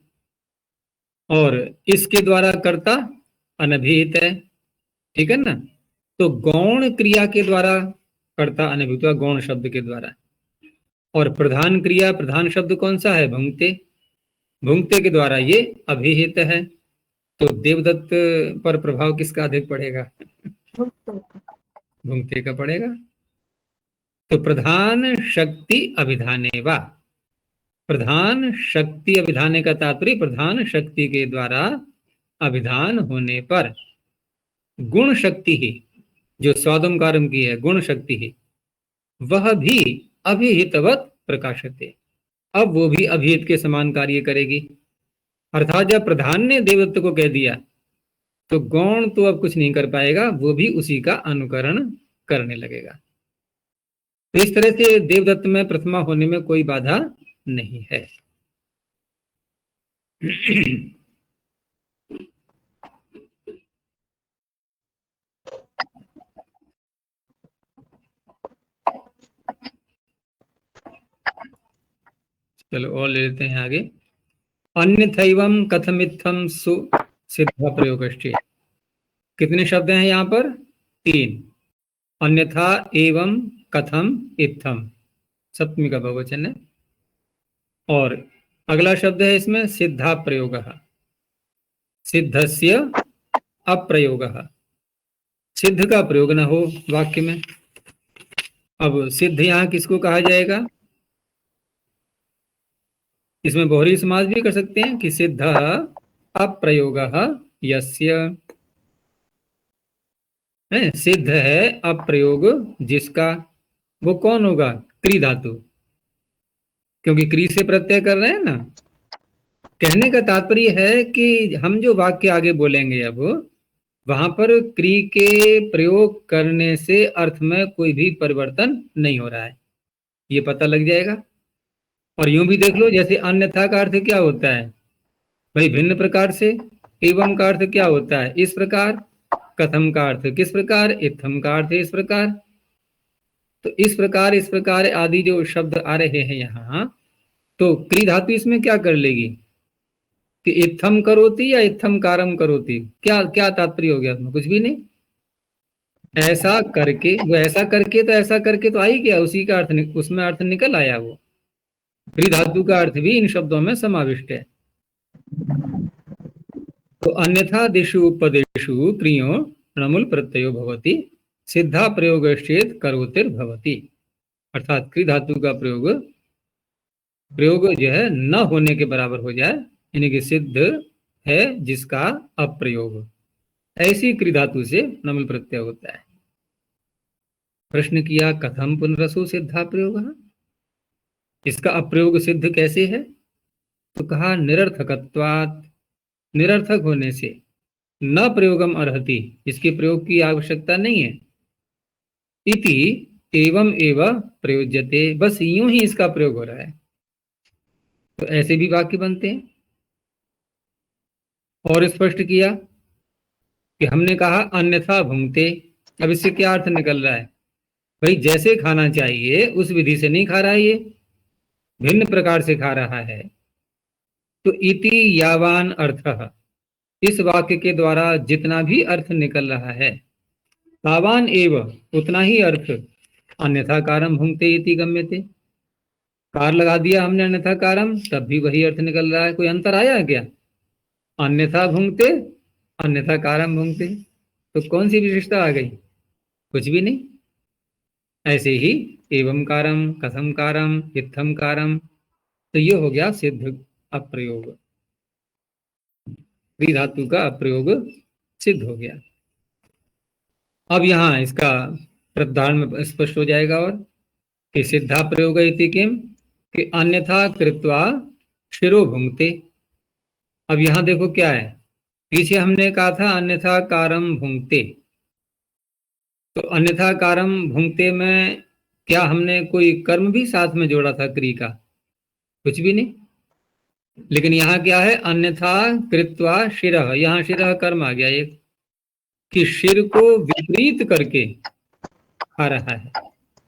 और इसके द्वारा कर्ता अनभिहित है, ठीक है ना। तो गौण क्रिया के द्वारा कर्ता अनभिहित हुआ, गौण शब्द के द्वारा। और प्रधान क्रिया, प्रधान शब्द कौन सा है? भुंक्ते। भुंक्ते के द्वारा ये अभिहित है। तो देवदत्त पर प्रभाव किसका अधिक पड़ेगा? भुंक्ते का पड़ेगा। तो प्रधान शक्ति अभिधाने वा, प्रधान शक्ति अभिधाने का तात्पर्य प्रधान शक्ति के द्वारा अभिधान होने पर गुण शक्ति ही, जो स्वादम कारम की है गुण शक्ति ही, वह भी अभिहितवत प्रकाशते। अब वो भी अभिहित के समान कार्य करेगी। अर्थात जब प्रधान ने देवदत्त को कह दिया तो गौण तो अब कुछ नहीं कर पाएगा, वो भी उसी का अनुकरण करने लगेगा। तो इस तरह से देवदत्त में प्रथमा होने में कोई बाधा नहीं है। चलो और ले लेते हैं आगे। अन्यथैवम कथमित्थम सु सिद्ध प्रयोगश्चेत्। कितने शब्द हैं यहाँ पर? 3। अन्यथा एवं कथम इत्थम, सप्तमी का बहुवचन है। और अगला शब्द है इसमें सिद्धा प्रयोग, सिद्धस्य अप्रयोग, सिद्ध का प्रयोग न हो वाक्य में। अब सिद्ध यहाँ किसको कहा जाएगा? इसमें बहुरी समास भी कर सकते हैं कि सिद्ध अप्रयोग यस्य, सिद्ध है अप्रयोग जिसका, वो कौन होगा? क्री धातु, क्योंकि क्री से प्रत्यय कर रहे हैं ना। कहने का तात्पर्य है कि हम जो वाक्य आगे बोलेंगे अब वहां पर क्री के प्रयोग करने से अर्थ में कोई भी परिवर्तन नहीं हो रहा है, ये पता लग जाएगा। और यूं भी देख लो, जैसे अन्यथा का अर्थ क्या होता है भाई? भिन्न प्रकार से। एवं का अर्थ क्या होता है? इस प्रकार। कथम का अर्थ किस प्रकार? इत्थम का अर्थ इस प्रकार। तो इस प्रकार आदि जो शब्द आ रहे हैं यहाँ, तो क्री धातु इसमें क्या कर लेगी कि इत्थम करोति या इत्थम कारम करोति? क्या क्या तात्पर्य हो गया उसमें? कुछ भी नहीं। ऐसा करके, वो ऐसा करके तो ऐसा करके तो आ ही गया, उसी का अर्थ उसमें अर्थ निकल आया। वो क्री धातु का अर्थ भी इन शब्दों में समाविष्ट है। तो अन्यथा दिशु उपदेशु क्रियो णमुल प्रत्ययो भवति, सिद्धा प्रयोगश्चेत् करोतिर्भवति। अर्थात क्री धातु का प्रयोग जो है न होने के बराबर हो जाए, यानी कि सिद्ध है जिसका अप्रयोग, ऐसी क्री धातु से नमुल प्रत्यय होता है। प्रश्न किया कथम पुनरसु सिद्धा प्रयोग, इसका अप्रयोग सिद्ध कैसे है? तो कहा निरर्थकत्वात्, निरर्थक होने से। न प्रयोगम अर्हति, इसके प्रयोग की आवश्यकता नहीं है। इति एवं एवं प्रयोज्यते, बस यूं ही इसका प्रयोग हो रहा है। तो ऐसे भी वाक्य बनते हैं। और स्पष्ट किया कि हमने कहा अन्यथा भुंक्ते, अब इससे क्या अर्थ निकल रहा है भाई? जैसे खाना चाहिए उस विधि से नहीं खा रहा है, ये भिन्न प्रकार से खा रहा है। तो इति यावान अर्थ, इस वाक्य के द्वारा जितना भी अर्थ निकल रहा है, तावान एव, उतना ही अर्थ अन्यथा कारम भुंक्ते इति गम्यते। कार लगा दिया हमने अन्यथा कारम, तब भी वही अर्थ निकल रहा है। कोई अंतर आया क्या? अन्यथा भुंक्ते, अन्यथा कारम भुंक्ते, तो कौन सी विशेषता आ गई? कुछ भी नहीं। ऐसे ही एवं कारम, कथम कारम, इत्थम कारम, तो ये हो गया सिद्ध अप्रयोग, क्री धातु का अप्रयोग सिद्ध हो गया। अब यहाँ इसका प्रधान में स्पष्ट हो जाएगा और कि सिद्धा प्रयोग इति किम, कि अन्यथा कृत्वा शिरो भुंक्ते। अब यहाँ देखो क्या है, पीछे हमने कहा था अन्यथा कारम भुंक्ते, तो अन्यथा कारम भुंक्ते में क्या हमने कोई कर्म भी साथ में जोड़ा था क्री का? कुछ भी नहीं। लेकिन यहाँ क्या है, अन्यथा कृत्वा शिरः, यहाँ शिरः कर्म आ गया एक, कि शिर को विपरीत करके खा रहा है,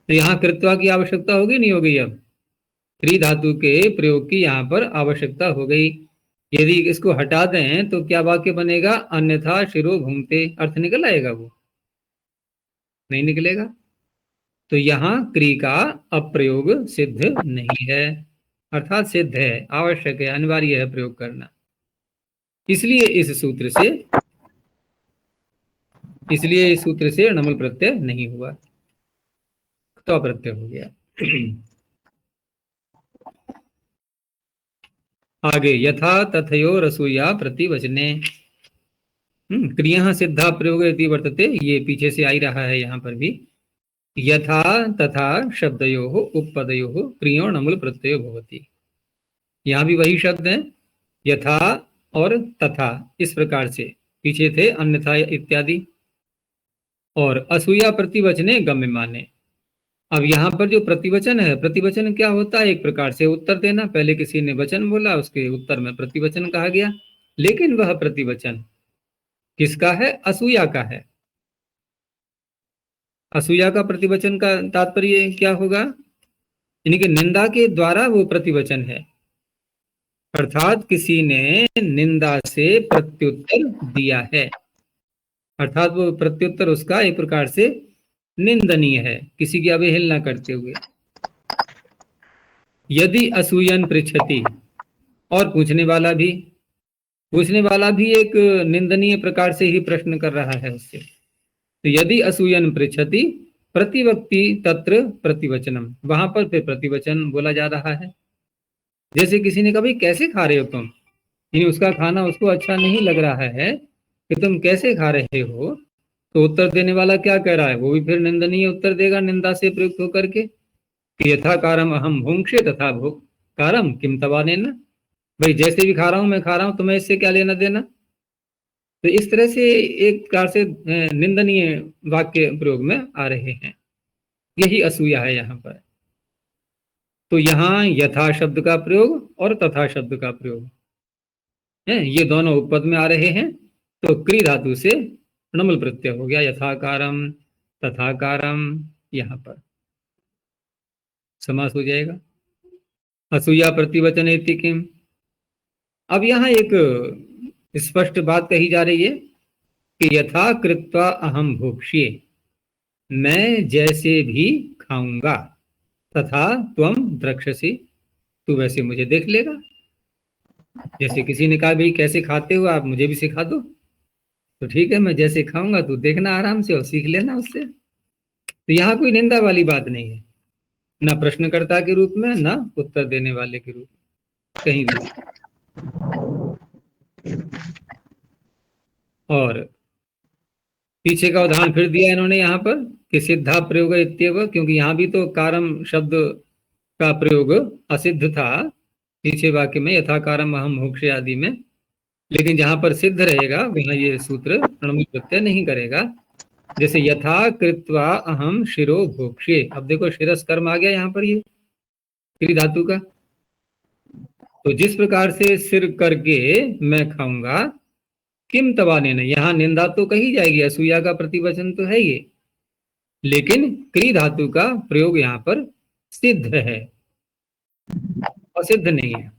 तो यहाँ कृत्वा की आवश्यकता होगी नहीं हो गई? अब क्री धातु के प्रयोग की यहाँ पर आवश्यकता हो गई। यदि इसको हटा दें तो क्या वाक्य बनेगा, अन्यथा शिरो भूंगते, अर्थ निकल आएगा? वो नहीं निकलेगा। तो यहाँ क्री का अप्रयोग सिद्ध नहीं है, अर्थात सिद्ध है, आवश्यक है, अनिवार्य है प्रयोग करना। इसलिए इस सूत्र से नमल प्रत्यय नहीं हुआ, तो प्रत्यय हो गया। आगे यथा तथयो रसूया प्रतिवचने, क्रिया सिद्धा प्रयोग यदि वर्तते, ये पीछे से आ ही रहा है यहाँ पर भी। यथा तथा शब्दयोः उपपदयोः क्रियो नमुल प्रत्ययो भवति, यहाँ भी वही शब्द है, यथा और तथा, इस प्रकार से पीछे थे अन्यथा इत्यादि, और असूया प्रतिवचने गम्य माने। अब यहाँ पर जो प्रतिवचन है, प्रतिवचन क्या होता है? एक प्रकार से उत्तर देना, पहले किसी ने वचन बोला, उसके उत्तर में प्रतिवचन कहा गया, लेकिन वह प्रतिवचन किसका है? असूया का है। असूया का प्रतिवचन का तात्पर्य क्या होगा? यानी कि निंदा के द्वारा वो प्रतिवचन है, अर्थात किसी ने निंदा से प्रत्युत्तर दिया है, अर्थात वो प्रत्युत्तर उसका एक प्रकार से निंदनीय है, किसी की अवहेलना करते हुए। यदि असूयन पृच्छति, और पूछने वाला भी एक निंदनीय प्रकार से ही प्रश्न कर रहा है उससे, तो यदि असूयन पृच्छति प्रतिवक्ति तत्र प्रतिवचनम, वहां पर फिर प्रतिवचन बोला जा रहा है। जैसे किसी ने कहा भाई कैसे खा रहे हो तुम, यानी उसका खाना उसको अच्छा नहीं लग रहा है कि तुम कैसे खा रहे हो, तो उत्तर देने वाला क्या कह रहा है? वो भी फिर निंदनीय उत्तर देगा, निंदा से प्रयुक्त होकर के, कि यथा कारम अहम भुंक्षे तथा भोग कारम किम तवानेन, भाई जैसे भी खा रहा हूं मैं खा रहा हूं, तुम्हें इससे क्या लेना देना? तो इस तरह से एक प्रकार से निंदनीय वाक्य प्रयोग में आ रहे हैं, यही असूया है यहाँ पर। तो यहाँ यथा शब्द का प्रयोग और तथा शब्द का प्रयोग है, ये दोनों उपपद में आ रहे हैं, तो क्री धातु से नमल प्रत्यय हो गया, यथाकारम तथाकारम, यहाँ पर समास हो जाएगा। असूया प्रतिवचन इति किम, अब यहाँ एक स्पष्ट बात कही जा रही है कि यथा कृत्वा अहम भोक्ष्ये, मैं जैसे भी खाऊंगा, तथा त्वम द्रक्ष्यसि, तू वैसे मुझे देख लेगा। जैसे किसी ने कहा भाई कैसे खाते हो आप, मुझे भी सिखा दो, तो ठीक है मैं जैसे खाऊंगा तू देखना आराम से और सीख लेना उससे। तो यहाँ कोई निंदा वाली बात नहीं है, ना प्रश्नकर्ता के रूप में ना उत्तर देने वाले के रूप में, कहीं भी। और पीछे का उदाहरण फिर दिया इन्होंने यहाँ पर कि सिद्धा प्रयोग इत्येव, क्योंकि यहाँ भी तो कारम शब्द का प्रयोग असिद्ध था पीछे वाक्य में, यथाकारम अहम मोक्ष आदि में, लेकिन जहां पर सिद्ध रहेगा वहां ये सूत्र प्रणमुख प्रत्यय नहीं करेगा। जैसे यथा कृत्वा अहम शिरो भोक्ष्ये, अब देखो शिरस कर्म आ गया यहाँ पर, ये क्री धातु का, तो जिस प्रकार से सिर करके मैं खाऊंगा, किम तवाने ने, यहाँ निंदा तो कही जाएगी, असूया का प्रतिवचन तो है ये, लेकिन क्री धातु का प्रयोग यहाँ पर सिद्ध है, असिद्ध नहीं है।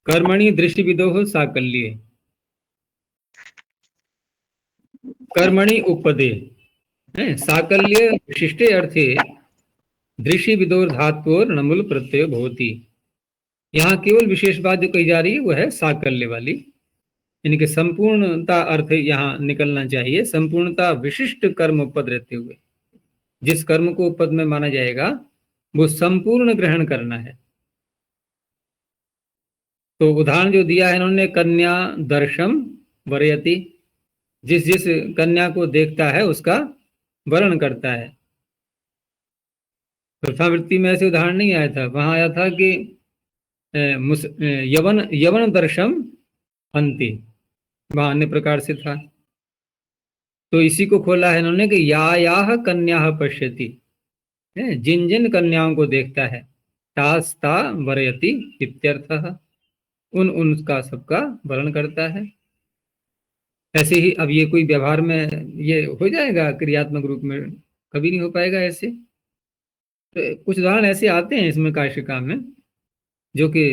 कर्मणि दृष्टि विदोह साकल्ये, कर्मणि उपदे, साकल्य विशिष्टे अर्थे दृष्टि विदोर धातुर नमुल प्रत्यय भवति। यहाँ केवल विशेष बात जो कही जा रही है वो है साकल्य वाली, इनके संपूर्णता अर्थ यहाँ निकलना चाहिए, संपूर्णता विशिष्ट कर्म उपपद रहते हुए। जिस कर्म को उपपद में माना जाएगा वो संपूर्ण ग्रहण करना है। तो उदाहरण जो दिया है इन्होंने, कन्या दर्शम वरयति, जिस जिस कन्या को देखता है उसका वर्ण करता है। प्रथावृत्ति में ऐसे उदाहरण नहीं आया था, वहां आया था कि यवन यवन दर्शम अंति, वहां अन्य प्रकार से था। तो इसी को खोला है इन्होंने कि यायाह कन्या पश्यति, जिन जिन कन्याओं को देखता है, तास्ता वरयति इत्यर्थः, उन उनका सबका वर्ण करता है। ऐसे ही अब ये कोई व्यवहार में ये हो जाएगा क्रियात्मक रूप में, कभी नहीं हो पाएगा ऐसे। तो कुछ उदाहरण ऐसे आते हैं इसमें काशिका में जो कि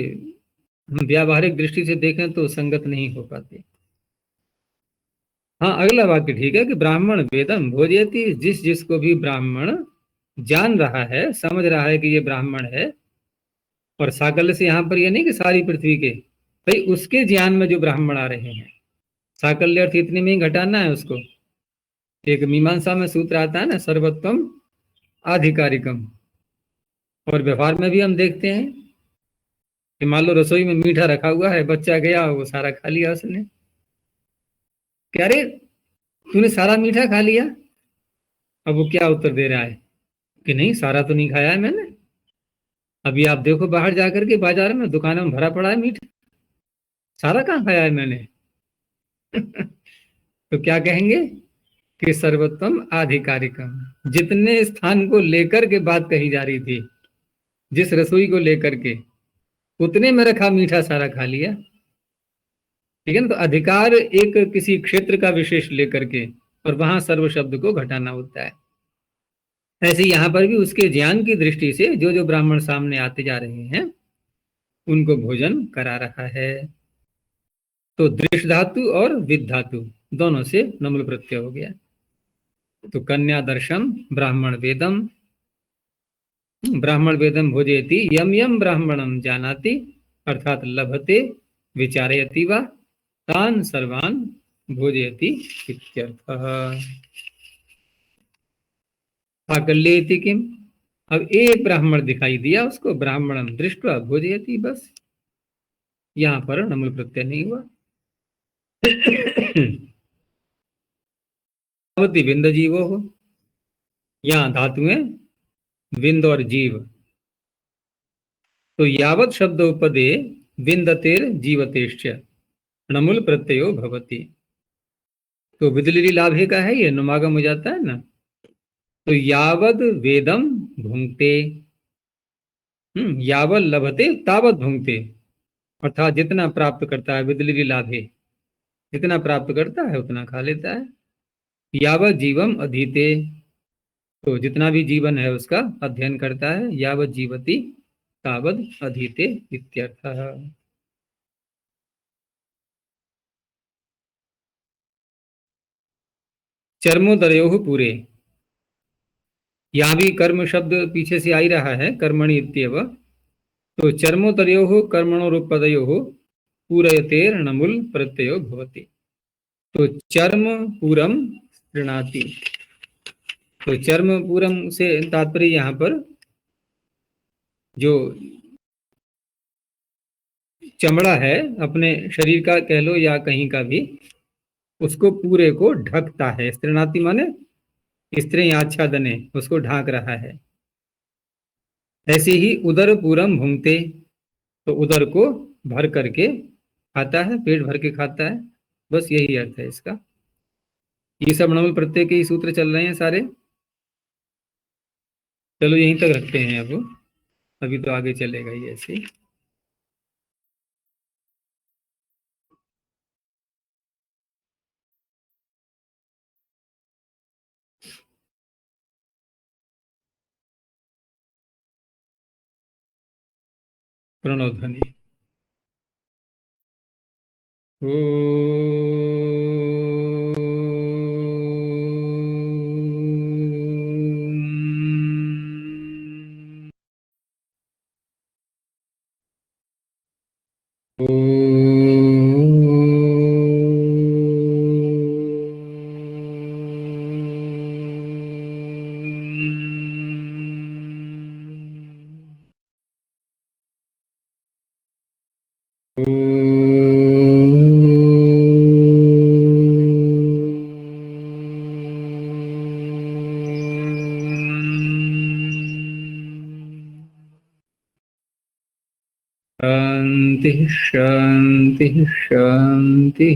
हम व्यावहारिक दृष्टि से देखें तो संगत नहीं हो पाते। हाँ, अगला वाक्य ठीक है कि ब्राह्मण वेदम भोजयति, जिस जिसको भी ब्राह्मण जान रहा है, समझ रहा है कि ये ब्राह्मण है, और साकल्य से यहाँ पर ये नहीं कि सारी पृथ्वी के, भाई उसके ज्ञान में जो ब्राह्मण आ रहे हैं, साकल्य अर्थ इतने में ही घटाना है उसको। एक मीमांसा में सूत्र आता है ना, सर्वोत्तम आधिकारिकम, और व्यवहार में भी हम देखते हैं कि मान लो रसोई में मीठा रखा हुआ है, बच्चा गया वो सारा खा लिया उसने, क्या रे तूने सारा मीठा खा लिया। अब वो क्या उत्तर दे रहा है कि नहीं, सारा तो नहीं खाया है मैंने, अभी आप देखो बाहर जाकर के बाजार में दुकानों में भरा पड़ा है मीठा, सारा कहाँ खाया है मैंने। तो क्या कहेंगे कि सर्वोत्तम आधिकारिकम, जितने स्थान को लेकर के बात कही जा रही थी, जिस रसोई को लेकर के, उतने में रखा मीठा सारा खा लिया। ठीक है ना, तो अधिकार एक किसी क्षेत्र का विशेष लेकर के, और वहां सर्व शब्द को घटाना होता है। ऐसे यहाँ पर भी उसके ज्ञान की दृष्टि से जो जो ब्राह्मण सामने आते जा रहे हैं उनको भोजन करा रहा है। तो दृश धातु और विद धातु दोनों से नम्र प्रत्यय हो गया। तो कन्या दर्शम ब्राह्मण वेदम, ब्राह्मण वेदम भोजयति यम यम ब्राह्मणम जानाति, अर्थात लभते विचारयति वा तान सर्वान भोजयति इत्यर्थः। साकल्येति किम, अब एक ब्राह्मण दिखाई दिया उसको, ब्राह्मणम दृष्ट्वा भोजयति, बस यहां पर नम्र प्रत्यय नहीं हुआ। विंद जीवो हो, यहाँ धातुएं विंद और जीव, तो यावत शब्द उपदे विंदतेर जीवतेश्च नमुल प्रत्ययो भवति। तो विदलिरी लाभे का है, ये नुमागम हो जाता है ना। तो यावद वेदम भुंक्ते, यावल लभते तावत भुंक्ते, अर्थात जितना प्राप्त करता है, विदलिरी लाभे, जितना प्राप्त करता है उतना खा लेता है। यावत जीवम अधीते, तो जितना भी जीवन है उसका अध्ययन करता है, यावत जीवति तावद अधीते इत्यर्थः। चर्मोदयोः पूरे, यहाँ भी कर्म शब्द पीछे से आ ही रहा है, कर्मणि इत्येव। तो चर्मोदयोः कर्मणोरुपदयोः पूरयतेर नमुल प्रत्ययो भवति। तो चर्म पूरम गृणाति, तो चर्म पूरम से तात्पर्य यहाँ पर जो चमड़ा है अपने शरीर का कह लो या कहीं का भी, उसको पूरे को ढकता है। स्त्रीणाति माने स्त्री आच्छादने, उसको ढांक रहा है। ऐसे ही उदर पूरम भूंगते, तो उदर को भर करके खाता है, पेट भर के खाता है, बस यही अर्थ है इसका। ये सब नवल प्रत्यय के ही सूत्र चल रहे हैं सारे। चलो यहीं तक रखते हैं अब, अभी तो आगे चलेगा ये ऐसे। प्रणोध्वनि ओ शांति शांति शांति।